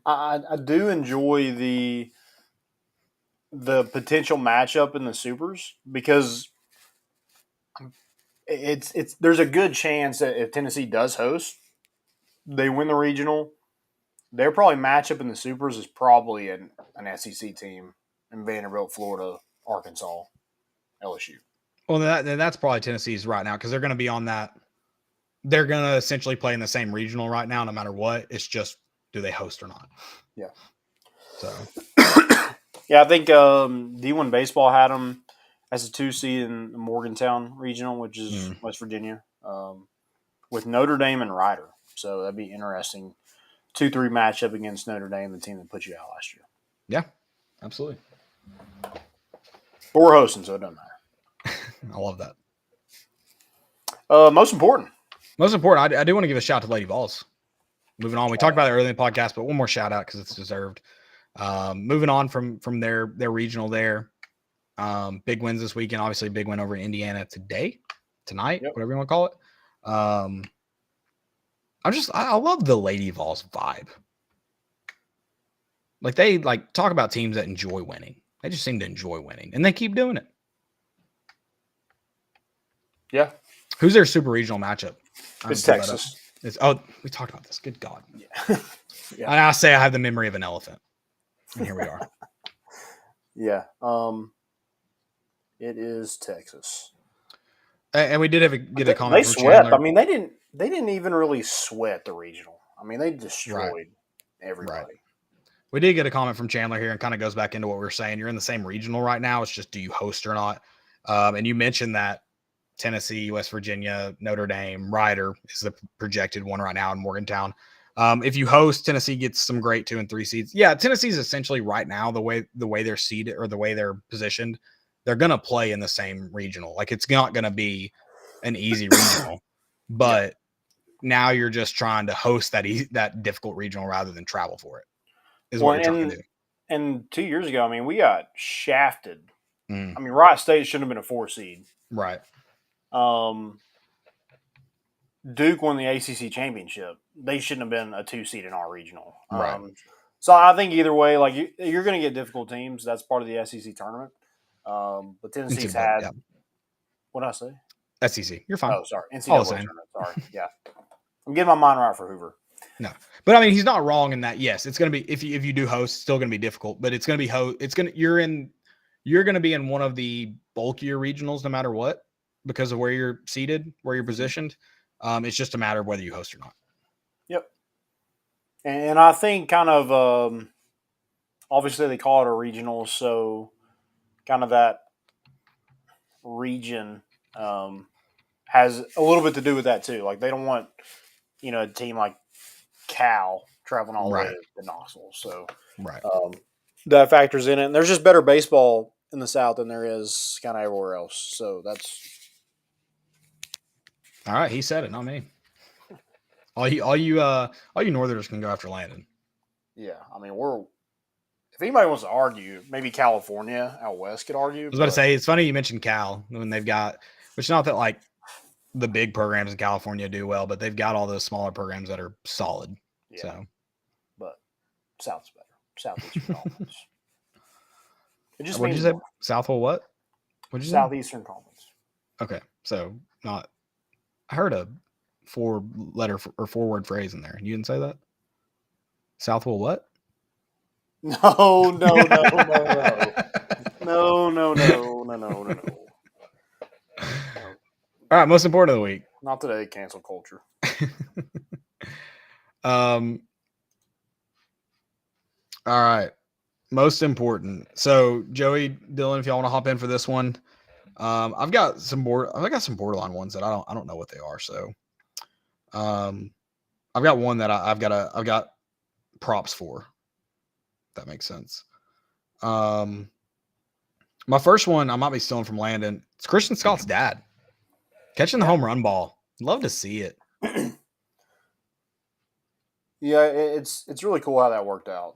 I do enjoy the potential matchup in the supers, because there's a good chance that if Tennessee does host, they win the regional, their probably matchup in the supers is probably an SEC team in Vanderbilt, Florida, Arkansas, LSU. Well, that's probably Tennessee's right now because they're going to be on that. They're going to essentially play in the same regional right now, no matter what. It's just, do they host or not? Yeah. So, yeah, I think D1 Baseball had them as a 2 seed in the Morgantown regional, which is West Virginia, with Notre Dame and Rider. So that'd be interesting. 2-3 matchup against Notre Dame, the team that put you out last year. yeah, absolutely. But we're hosting, so it doesn't matter. I love that. Most important, I do want to give a shout to Lady Vols. Moving on, we talked about it earlier in the podcast, but one more shout out because it's deserved. Moving on from their regional there. Big wins this weekend. Obviously, big win over Indiana tonight, whatever you want to call it. I love the Lady Vols vibe. Like they talk about teams that enjoy winning. They just seem to enjoy winning, and they keep doing it. Yeah. Who's their super regional matchup? It's Texas. We talked about this. Good God. Yeah. Yeah. And I say I have the memory of an elephant. And here we are. Yeah. It is Texas. And we did get a comment. They from swept. Chandler. I mean, they didn't even really sweat the regional. I mean, they destroyed everybody. Right. We did get a comment from Chandler here, and kind of goes back into what we were saying. You're in the same regional right now. It's just, do you host or not? And you mentioned that Tennessee, West Virginia, Notre Dame, Rider is the projected one right now in Morgantown. If you host, Tennessee gets some great 2 and 3 seeds. Yeah, Tennessee's essentially right now the way they're seeded or the way they're positioned, they're gonna play in the same regional. Like it's not gonna be an easy regional, but now you're just trying to host that difficult regional rather than travel for it. Is what you're trying to do. And 2 years ago, I mean, we got shafted. I mean, Wright State shouldn't have been a 4 seed. Right. Duke won the ACC championship. They shouldn't have been a 2 seed in our regional. Right. So I think either way, like you're going to get difficult teams. That's part of the SEC tournament. But Tennessee's had what did I say? SEC. You're fine. Oh, sorry. NCAA tournament. Sorry. Yeah. I'm getting my mind right for Hoover. No, but I mean, he's not wrong in that. Yes, it's going to be, if you do host, it's still going to be difficult, but it's going to be you're going to be in one of the bulkier regionals no matter what, because of where you're seated, where you're positioned. It's just a matter of whether you host or not. Yep. And I think kind of, obviously they call it a regional. So kind of that region, has a little bit to do with that too. Like they don't want, a team like Cal traveling all the way to Knoxville. So that factors in it. And there's just better baseball in the South than there is kind of everywhere else. So that's all right. He said it, not me. All you Northerners can go after Landon. Yeah, I mean if anybody wants to argue, maybe California out west could argue. I was about to say, it's funny you mentioned Cal when they've got, which not that like the big programs in California do well, but they've got all those smaller programs that are solid. Yeah. So, but South's better. Southeastern Conference. It just what did you say? Southwell what? What did you say? Southeastern Conference. Okay, so not. I heard a 4-letter or 4-word phrase in there. You didn't say that. Southwell what? No. All right, most important of the week. Not today, cancel culture. All right, most important. So Joey, Dylan, if y'all want to hop in for this one, I've got some borderline ones that I don't know what they are. So, I've got one that I've got props for. If that makes sense. My first one I might be stealing from Landon. It's Christian Scott's dad catching the home run ball. Love to see it. Yeah, it's really cool how that worked out.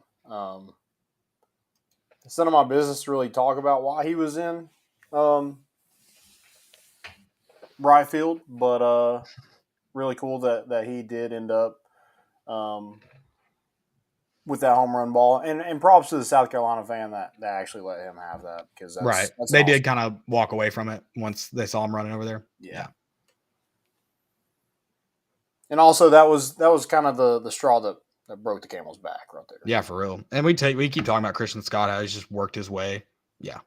It's none of my business to really talk about why he was in right field, but really cool that he did end up with that home run ball. And props to the South Carolina fan that actually let him have that, because that's they awesome. did kind of walk away from it once they saw him running over there. Yeah. And also that was kind of the straw that broke the camel's back right there. Yeah, for real. And we keep talking about Christian Scott, how he's just worked his way. Yeah.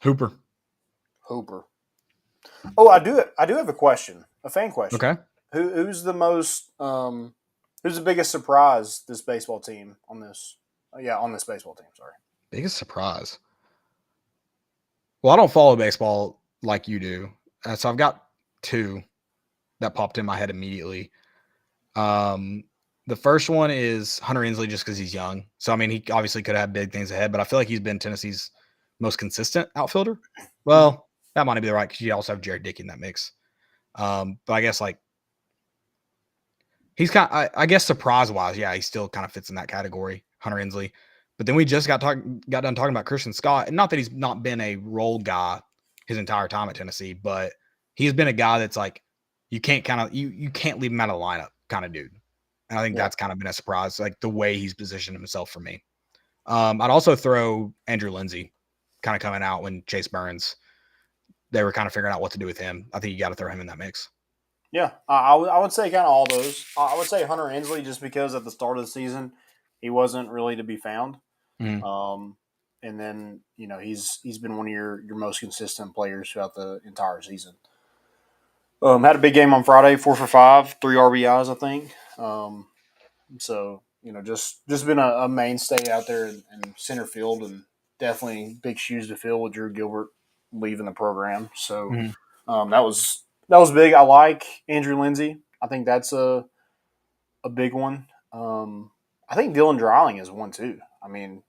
Hooper. Hooper. Oh, I do have a question, a fan question. Okay. Who's the most who's the biggest surprise this baseball team on this? On this baseball team. Sorry. Biggest surprise. Well, I don't follow baseball like you do, so I've got two that popped in my head immediately. The first one is Hunter Inslee, just because he's young. So I mean, he obviously could have big things ahead, but I feel like he's been Tennessee's most consistent outfielder. Well, that might be the right, because you also have Jared Dickey in that mix. But I guess like he's I guess surprise wise, yeah, he still kind of fits in that category, Hunter Inslee. But then we just got done talking about Christian Scott, and not that he's not been a role guy his entire time at Tennessee, but he's been a guy that's like you can't you can't leave him out of the lineup kind of dude. And I think that's kind of been a surprise, like the way he's positioned himself for me. I'd also throw Andrew Lindsay kind of coming out when Chase Burns, they were kind of figuring out what to do with him. I think you got to throw him in that mix. Yeah, I would say kind of all those. I would say Hunter Inslee, just because at the start of the season he wasn't really to be found. Mm-hmm. And then he's been one of your most consistent players throughout the entire season. Had a big game on Friday, 4 for 5, 3 RBIs, I think. So just been a mainstay out there in center field, and definitely big shoes to fill with Drew Gilbert leaving the program. So that was big. I like Andrew Lindsay. I think that's a big one. I think Dylan Dreiling is one too. I mean,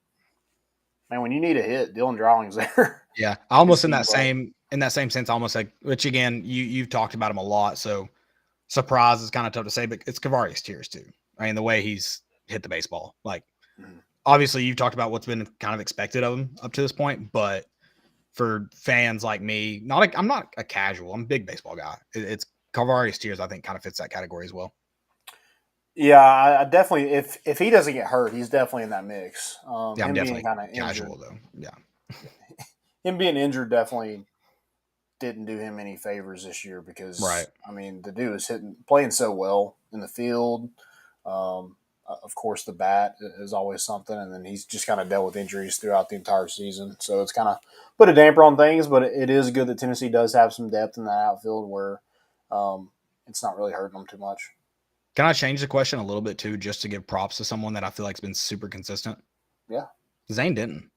man, when you need a hit, Dylan Dreiling's there. Yeah, almost in that same sense, almost like, which again, you've talked about him a lot, so surprise is kind of tough to say, but it's Kavarius Tears too. I mean, the way he's hit the baseball, like obviously you've talked about what's been kind of expected of him up to this point, but for fans like me, I'm not a casual, I'm a big baseball guy. It's Kavarius Tears, I think, kind of fits that category as well. Yeah, I definitely, if he doesn't get hurt, he's definitely in that mix. Yeah, I'm definitely kind of casual though. Yeah. Him being injured definitely didn't do him any favors this year, because I mean, the dude is playing so well in the field. Of course, the bat is always something, and then he's just kind of dealt with injuries throughout the entire season. So it's kind of put a damper on things, but it is good that Tennessee does have some depth in that outfield where it's not really hurting them too much. Can I change the question a little bit too, just to give props to someone that I feel like has been super consistent? Yeah. Zane Denton.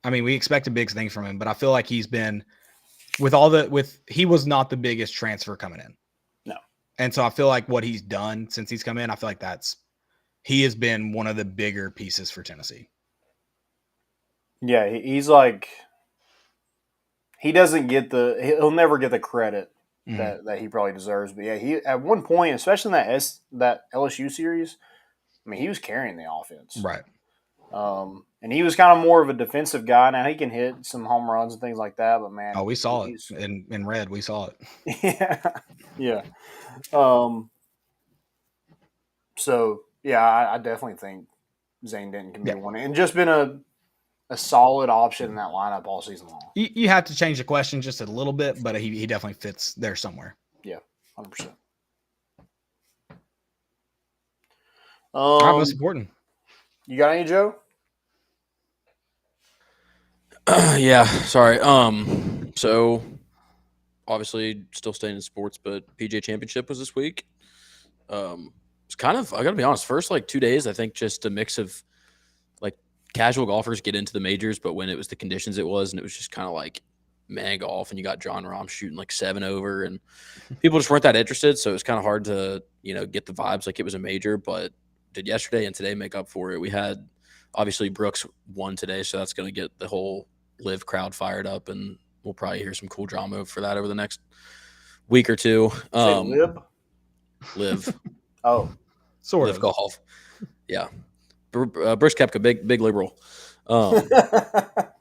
I mean, we expected big things from him, but I feel like he's been he was not the biggest transfer coming in. No. And so I feel like what he's done since he's come in, I feel like he has been one of the bigger pieces for Tennessee. Yeah, he's like, he'll never get the credit that he probably deserves. But yeah, he at one point, especially in that LSU series, I mean, he was carrying the offense. Right. And he was kind of more of a defensive guy. Now he can hit some home runs and things like that, but man, we saw it in red. We saw it. Yeah. So yeah, I definitely think Zane Denton can be one, and just been a solid option in that lineup all season long. You have to change the question just a little bit, but he definitely fits there somewhere. Yeah, 100%. All right, most important. You got any, Joe? Yeah, sorry. So obviously still staying in sports, but PGA Championship was this week. It's kind of, I gotta be honest, first like 2 days, I think just a mix of like casual golfers get into the majors, but when it was the conditions it was, and it was just kind of like man golf, and you got John Rahm shooting like 7 over, and people just weren't that interested. So it was kind of hard to, get the vibes like it was a major, but did yesterday and today make up for it. We had obviously Brooks won today, so that's going to get the whole live crowd fired up, and we'll probably hear some cool drama for that over the next week or two. Live. Oh, sort live of golf. Yeah. Bruce Koepka, big liberal.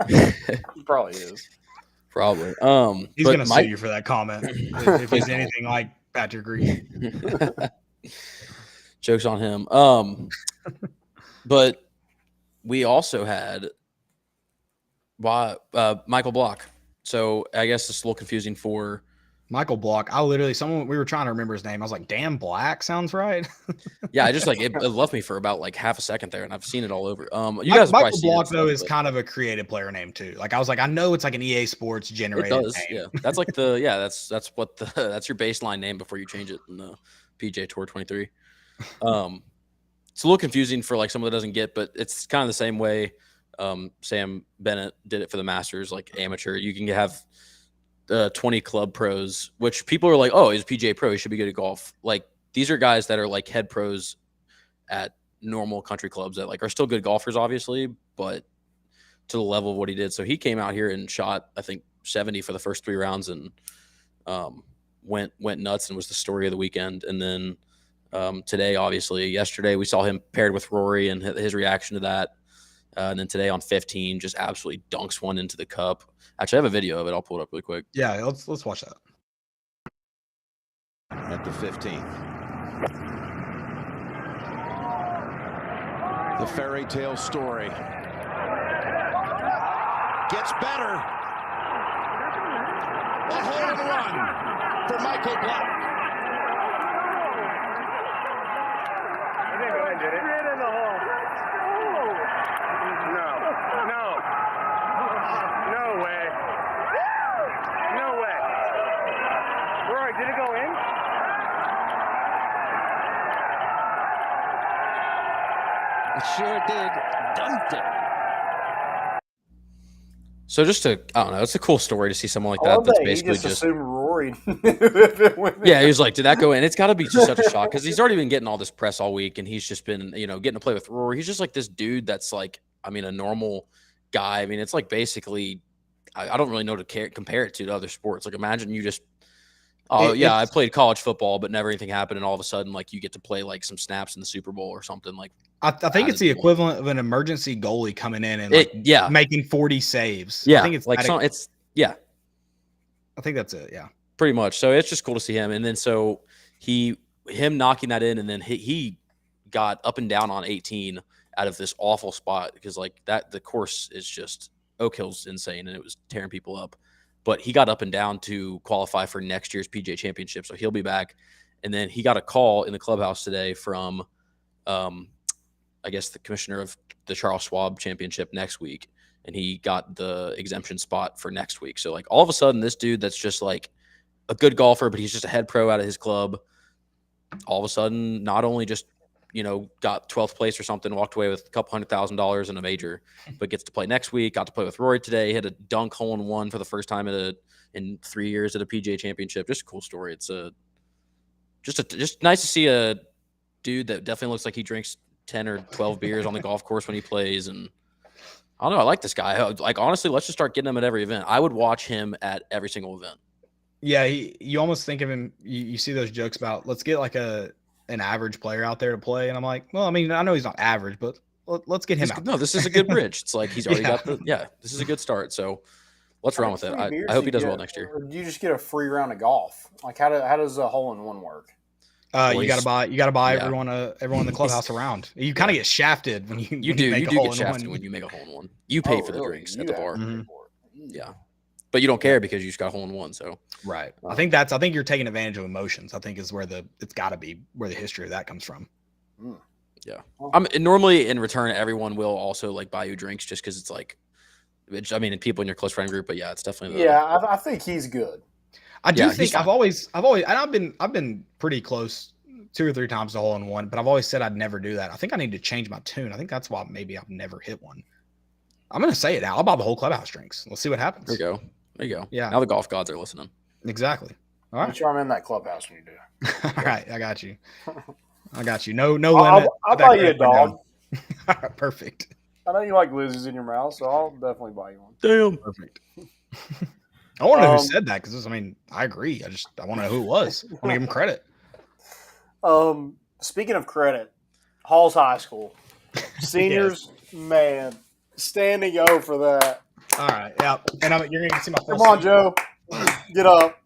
He probably is. Probably. He's going to sue you for that comment if he's anything like Patrick Reed. Joke's on him. But we also had Michael Block. So I guess it's a little confusing for Michael Block. We were trying to remember his name. I was like, damn, Black sounds right. Yeah, I just like it left me for about like half a second there, and I've seen it all over. You Michael guys probably seen Block it, though is kind of a creative player name too. Like I was like, I know it's like an EA Sports it generated does. name. Yeah, that's like that's your baseline name before you change it in the PJ Tour 23. It's a little confusing for like someone that doesn't get, but it's kind of the same way Sam Bennett did it for the Masters, like amateur. You can have 20 club pros, which people are like, oh, he's a PGA pro, he should be good at golf. Like these are guys that are like head pros at normal country clubs that like are still good golfers, obviously, but to the level of what he did. So he came out here and shot, I think, 70 for the first 3 rounds and went nuts and was the story of the weekend. And then today, obviously, yesterday we saw him paired with Rory and his reaction to that. And then today on 15, just absolutely dunks one into the cup. Actually, I have a video of it. I'll pull it up really quick. Yeah, let's watch that. At the 15th. The fairy tale story gets better. A hole in one for Michael Black. It sure did. Dunked it. So just I don't know, it's a cool story to see someone like I that love that's that basically he just assumed Rory. yeah, he was like, did that go in? It's got to be just such a shock because he's already been getting all this press all week, and he's just been, getting to play with Rory. He's just like this dude that's like, I mean, a normal guy. I mean, it's like basically, I don't really know to compare it to other sports. Like, imagine you just, I played college football, but never anything happened, and all of a sudden, like, you get to play like some snaps in the Super Bowl or something. Like, I think it's the equivalent of an emergency goalie coming in and making 40 saves. Yeah, I think it's like I think that's it. Yeah, pretty much. So it's just cool to see him. And then so him knocking that in, and then he got up and down on 18 out of this awful spot because like that the course is just Oak Hill's insane and it was tearing people up. But he got up and down to qualify for next year's PGA Championship, so he'll be back. And then he got a call in the clubhouse today from I guess the commissioner of the Charles Schwab Championship next week, and he got the exemption spot for next week. So like all of a sudden, this dude that's just like a good golfer, but he's just a head pro out of his club, all of a sudden not only just got 12th place or something, walked away with a couple $100,000 in a major, but gets to play next week. Got to play with Rory today. Hit a dunk hole in one for the first time in 3 years at a PGA Championship. Just a cool story. It's just nice to see a dude that definitely looks like he drinks 10 or 12 beers on the golf course when he plays. And I don't know. I like this guy. Like, honestly, let's just start getting him at every event. I would watch him at every single event. Yeah. You almost think of him. You see those jokes about let's get like an average player out there to play. And I'm like, well, I mean, I know he's not average, but let's get him out. No, this is a good bridge. It's like he's already got this is a good start. So let's run with it. I hope he does well next year. Or do you just get a free round of golf? Like how does a hole in one work? You gotta buy everyone in the clubhouse around. You kind of get shafted when you do get shafted when you make a hole in one. You pay for the drinks at the bar. Yeah, but you don't care because you just got a hole in one. So right, I think you're taking advantage of emotions. I think is where it's got to be where the history of that comes from. Yeah, normally in return, everyone will also like buy you drinks just because it's like, I mean, people in your close friend group. But yeah, it's definitely I think he's good. I do think I've always, and I've been pretty close 2 or 3 times to hole in one, but I've always said I'd never do that. I think I need to change my tune. I think that's why maybe I've never hit one. I'm going to say it now. I'll buy the whole clubhouse drinks. Let's see what happens. There you go. Yeah. Now the golf gods are listening. Exactly. All right. Make sure I'm in that clubhouse when you do. All right. I got you. No limit. I'll buy you a dog. All right, perfect. I know you like lizards in your mouth, so I'll definitely buy you one. Damn. Perfect. I want to know who said that because I agree. I want to know who it was. I want to give him credit. Speaking of credit, Halls High School seniors, man, standing O for that. All right, yeah, and you're gonna see my. Come on, Joe, get up.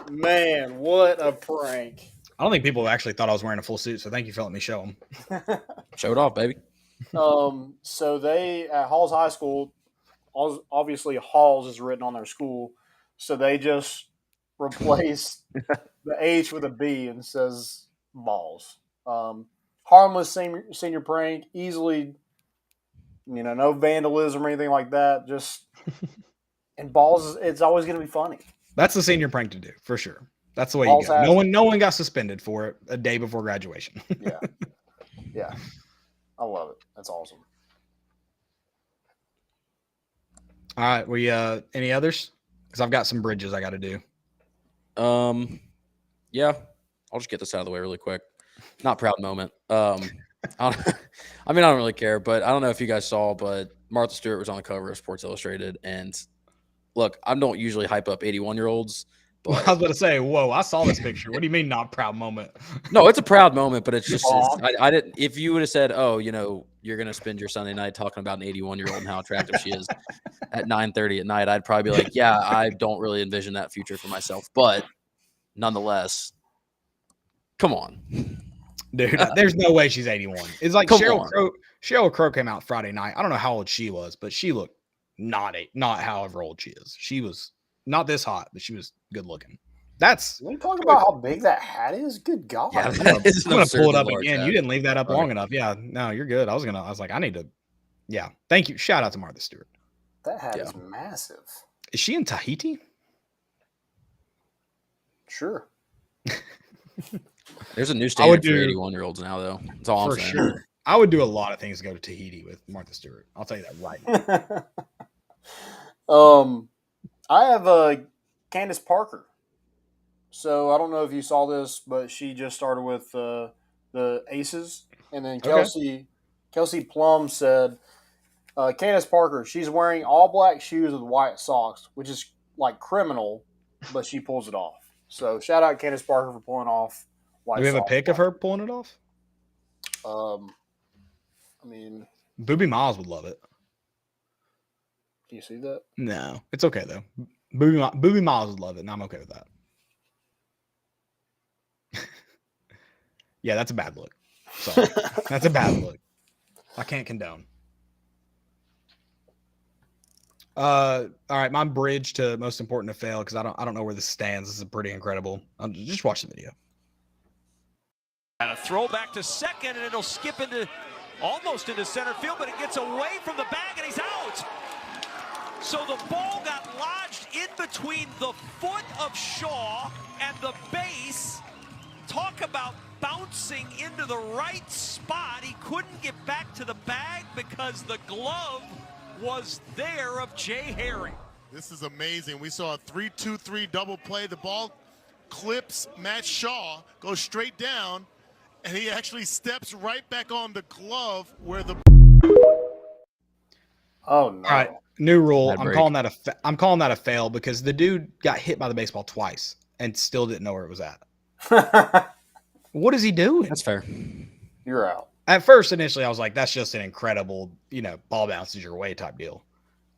Man, what a prank! I don't think people actually thought I was wearing a full suit, so thank you for letting me show them. Show it off, baby. So they at Halls High School. Obviously, Halls is written on their school. so they just replaced the H with a B and says balls. Harmless senior prank, easily, no vandalism or anything like that. Just and balls, it's always going to be funny. That's the senior prank to do for sure. That's the way Balls you go. No one got suspended for it a day before graduation. Yeah, I love it. That's awesome. All right, we any others? Because I've got some bridges I got to do. Yeah, I'll just get this out of the way really quick. Not proud moment. I don't really care, but I don't know if you guys saw, but Martha Stewart was on the cover of Sports Illustrated. And look, I don't usually hype up 81-year-olds. Well, I was about to say, whoa, I saw this picture. What do you mean not proud moment? No, it's a proud moment, but it's just I didn't. If you would have said, "Oh, you're gonna spend your Sunday night talking about an 81-year-old and how attractive she is," at 9:30 at night, I'd probably be like, "Yeah, I don't really envision that future for myself." But nonetheless, come on, dude. There's no way she's 81. It's like Sheryl Crow came out Friday night. I don't know how old she was, but she looked not however old she is. She was not this hot, but she was good looking. When you talk about how big that hat is, good God. Yeah, I'm gonna pull it up again. You didn't leave that up long enough. Yeah, no, you're good. I was like, I need to. Yeah, thank you. Shout out to Martha Stewart. That hat is massive. Is she in Tahiti? Sure. There's a new standard for 81-year-olds now, though. That's all I'm saying. Sure. I would do a lot of things to go to Tahiti with Martha Stewart. I'll tell you that right now. I have Candace Parker. So I don't know if you saw this, but she just started with the Aces, and then Kelsey Plum said, Candace Parker, she's wearing all black shoes with white socks, which is like criminal, but she pulls it off. So shout out Candace Parker for pulling off white socks. Do we have a pic of her pulling it off? I mean, Booby Miles would love it. Do you see that? No, it's okay though. Booby Miles would love it, and I'm okay with that. Yeah, that's a bad look. Sorry. That's a bad look. I can't condone. All right, my bridge to most important to fail, because I don't know where this stands. This is pretty incredible. Just watch the video. And a throw back to second, and it'll skip almost into center field, but it gets away from the bag, and he's out. So the ball got lodged in between the foot of Shaw and the base. Talk about bouncing into the right spot. He couldn't get back to the bag because the glove was there of Jay Harry. This is amazing. We saw a 3-2-3 double play. The ball clips Matt Shaw, goes straight down, and he actually steps right back on the glove where the... Oh, no. All right, new rule. I'm calling that a fail because the dude got hit by the baseball twice and still didn't know where it was at. What is he doing? That's fair. You're out. At first, initially, I was like, that's just an incredible, ball bounces your way type deal.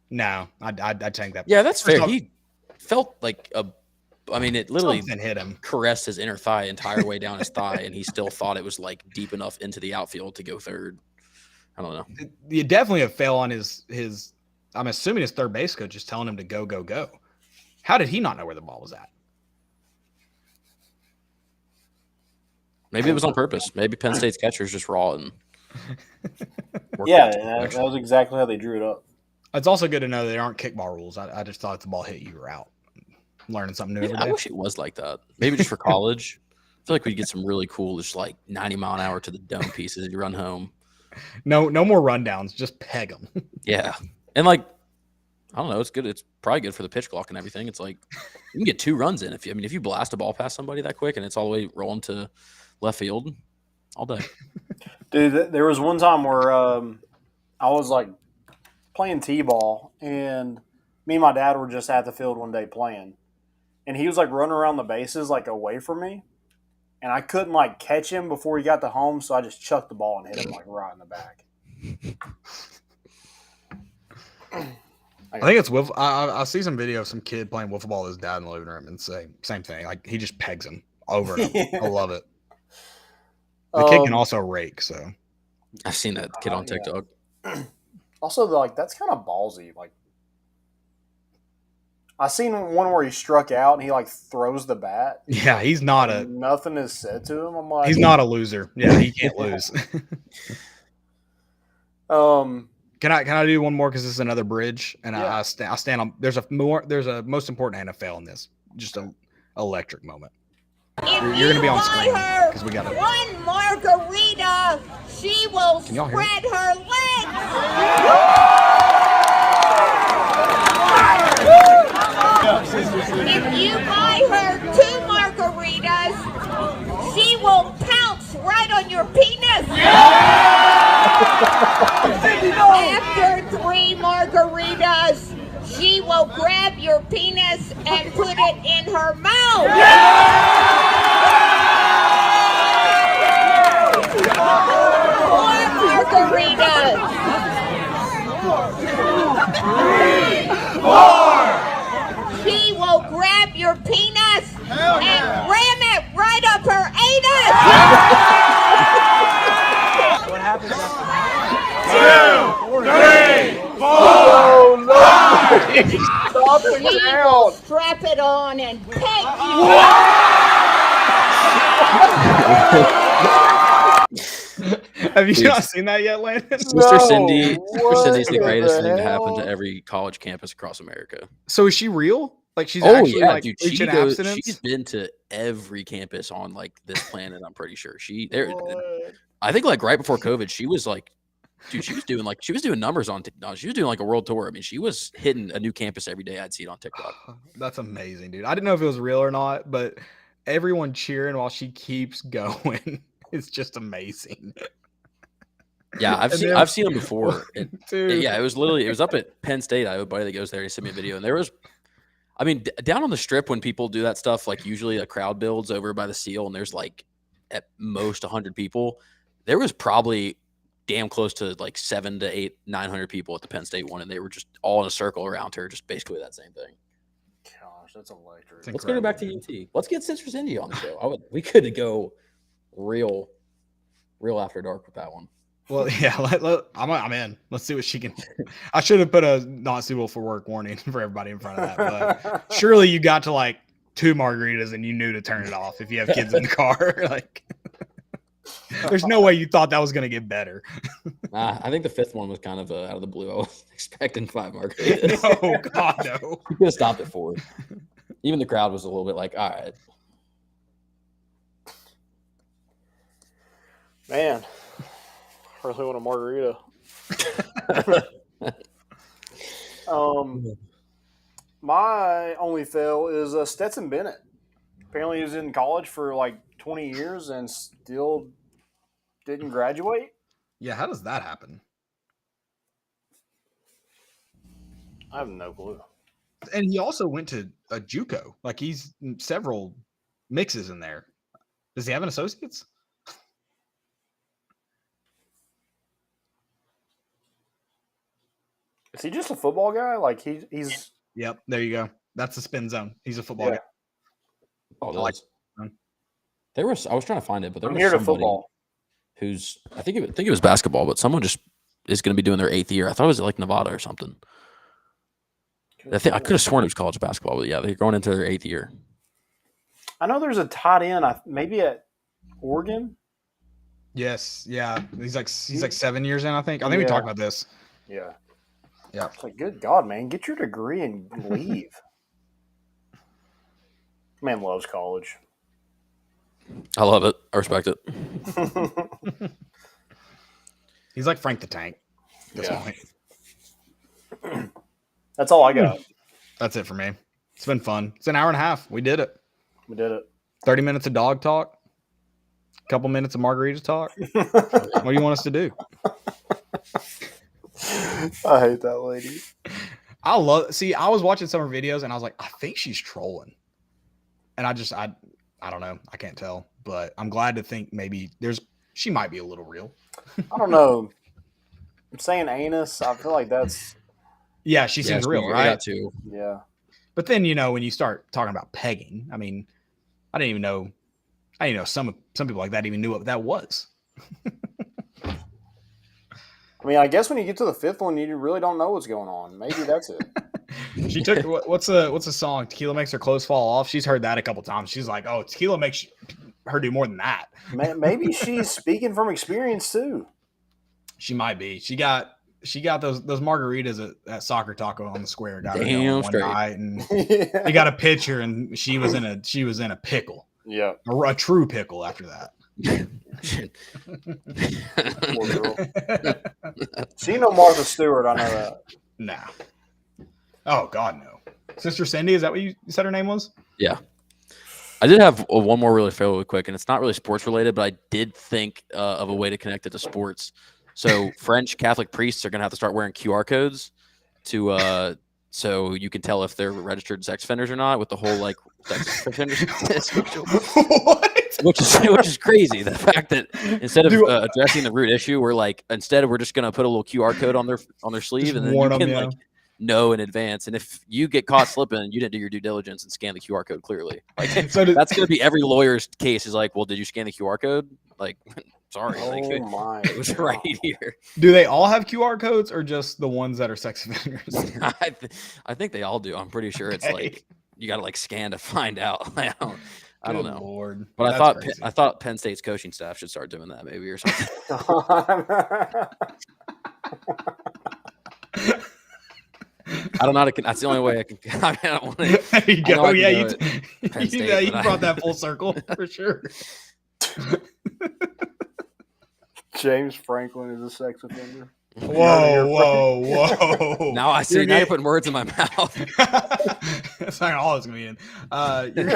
No, I'd take that. Yeah, that's fair. He felt like it literally hit him, caressed his inner thigh entire way down his thigh, and he still thought it was like deep enough into the outfield to go third. I don't know. You definitely have fail on his. I'm assuming his third base coach is telling him to go, go, go. How did he not know where the ball was at? Maybe it was on purpose. Maybe Penn State's catcher is just raw and. That was exactly how they drew it up. It's also good to know they aren't kickball rules. I just thought if the ball hit you, were out. I'm learning something new every day. I wish it was like that. Maybe just for college. I feel like we'd get some really cool, just like 90 mile an hour to the dome pieces as you run home. No more rundowns. Just peg them. Yeah, and I don't know. It's good. It's probably good for the pitch clock and everything. It's like you can get 2 runs in if you blast a ball past somebody that quick and it's all the way rolling to left field all day. Dude, there was one time where I was like playing t-ball, and me and my dad were just at the field one day playing, and he was like running around the bases like away from me, and I couldn't like catch him before he got to home, so I just chucked the ball and hit him like right in the back. I think it's wiffle. I see some video of some kid playing wiffle ball with his dad in the living room and say same thing. Like he just pegs him over and over. I love it. The kid can also rake, so I've seen that kid on TikTok. Also, that's kind of ballsy. Like, I seen one where he struck out and he like throws the bat. Yeah, he's not a nothing is said to him. I'm like, he's not a loser. Yeah, he can't lose. Can I do one more because this is another bridge and Yeah. I stand on. There's a most important NFL in this. Just an electric moment. You're gonna be on screen because we got it. One margarita, she will Can y'all hear spread her legs. If you buy her 2 margaritas, she will pounce right on your penis. After 3 margaritas, she will grab your penis and put it in her mouth. More margaritas. She will grab your penis and ram it right up her anus. What happens after that? 2, 3, 4. Stop it She down. will strap it on and peg Have you not seen that yet, Landon? Sister Cindy. Sister what Cindy's the in greatest the thing to happen to hell? every college campus across America. So is she real? Like she's actually like dude. reaching abstinence? She's been to every campus on like this planet. I'm pretty sure there. What? I think like right before COVID, she was like, dude, she was doing numbers on TikTok. She was doing like a world tour. I mean, she was hitting a new campus every day. I'd see it on TikTok. That's amazing, dude. I didn't know if it was real or not, but everyone cheering while she keeps going is just amazing. Yeah, I've And seen then- I've seen them before. Dude. Yeah, it was up at Penn State. I have a buddy that goes there. He sent me a video, and there was, I mean, down on the strip when people do that stuff, like usually a crowd builds over by the Seal, and there's like at most 100 people. There was probably damn close to like 700 to 900 people at the Penn State one, and they were just all in a circle around her, just basically that same thing. Gosh, that's electric. Let's get her back to UT. Let's get Sister Cindy on the show. We could go real after dark with that one. Well, yeah, I'm in. Let's see what she can. I should have put a not suitable for work warning for everybody in front of that. But surely you got to like 2 margaritas and you knew to turn it off if you have kids in the car. Like, there's no way you thought that was going to get better. I think the 5th one was kind of out of the blue. I was expecting 5 margaritas. Oh God, no. You could have stopped at 4. Even the crowd was a little bit like, all right. Man, I really want a margarita. My only fail is Stetson Bennett. Apparently, he was in college for like 20 years and still didn't graduate. Yeah, how does that happen? I have no clue. And he also went to a JUCO. Like he's several mixes in there. Does he have an associate's? Is he just a football guy? Like he's Yep, there you go. That's the spin zone. He's a football guy. Oh, I like I was trying to find it, but there I'm was here to somebody football. who's I think it was basketball, but someone just is going to be doing their 8th year. I thought it was like Nevada or something. I could have sworn it was college basketball, but yeah, they're going into their 8th year. I know there's a tight end. Maybe at Oregon. Yes, yeah. He's like 7 years in, I think. I think we talked about this. Yeah. Yeah. It's like, good God, man, get your degree and leave. Man loves college. I love it. I respect it. He's like Frank the Tank at this Yeah. point. That's all I got. That's it for me. It's been fun. It's an hour and a half. We did it. We did it. 30 minutes of dog talk. A couple minutes of margarita talk. What do you want us to do? I hate that lady. I was watching some of her videos and I was like, I think she's trolling. And I don't know. I can't tell. But I'm glad to think maybe she might be a little real. I don't know. I'm saying anus. I feel like that's Yeah, she seems real, right? That too. yeah. But then, when you start talking about pegging, I mean, I didn't even know some people like that even knew what that was. I mean, I guess when you get to the fifth one, you really don't know what's going on. Maybe that's it. She took what's the song? Tequila makes her clothes fall off. She's heard that a couple times. She's like, oh, tequila makes her do more than that. Maybe she's speaking from experience too. She might be. She got those margaritas at Soccer Taco on the square. Got her going Damn one straight. night, and he got a picture, and she was in a pickle. Yeah, a true pickle after that. Poor girl. She no Martha Stewart, I know that. Nah. Oh God, no. Sister Cindy, is that what you said her name was? Yeah. I did have one more really quick, and it's not really sports related, but I did think of a way to connect it to sports. So French Catholic priests are going to have to start wearing QR codes to so you can tell if they're registered sex offenders or not with the whole like sex offenders which is crazy. The fact that instead of addressing the root issue, we're just going to put a little QR code on their sleeve, and then you can know in advance. And if you get caught slipping, you didn't do your due diligence and scan the QR code clearly. Like that's going to be every lawyer's case is like, well, did you scan the QR code? Like, sorry. My it was right here. Do they all have QR codes or just the ones that are sex offenders? I think they all do. I'm pretty sure it's like you got to like scan to find out. I don't know. Lord. But I thought Penn State's coaching staff should start doing that maybe or something. I don't know how to. That's the only way I can. I mean, I don't want to. There you go. Yeah, you brought that full circle for sure. James Franklin is a sex offender. Whoa. Now I see. Now you're putting words in my mouth. That's not all it's gonna be in.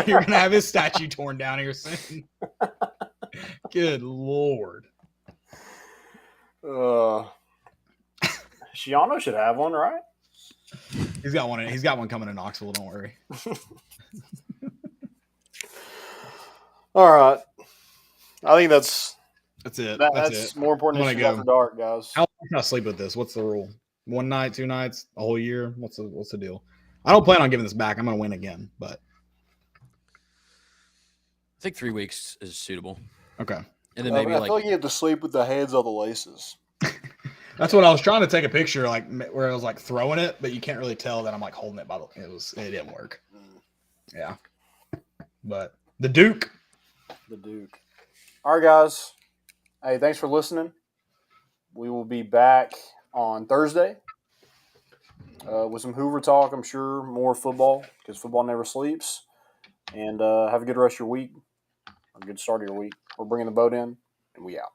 You're gonna have his statue torn down here soon. Good Lord. Shiano should have one, right? He's got one. He's got one coming to Knoxville. Don't worry. All right. I think that's it. That's it. More important issues after dark, guys. How long can I sleep with this? What's the rule? 1 night, 2 nights, a whole year? What's the deal? I don't plan on giving this back. I'm gonna win again, but I think 3 weeks is suitable. Okay. And then maybe I feel like you have to sleep with the heads of the laces. That's what I was trying to take a picture, like where I was like throwing it, but you can't really tell that I'm like holding it by the. It didn't work. Yeah, but the Duke. All right, guys. Hey, thanks for listening. We will be back on Thursday with some Hoover talk. I'm sure more football because football never sleeps. And have a good rest of your week. A good start of your week. We're bringing the boat in, and we out.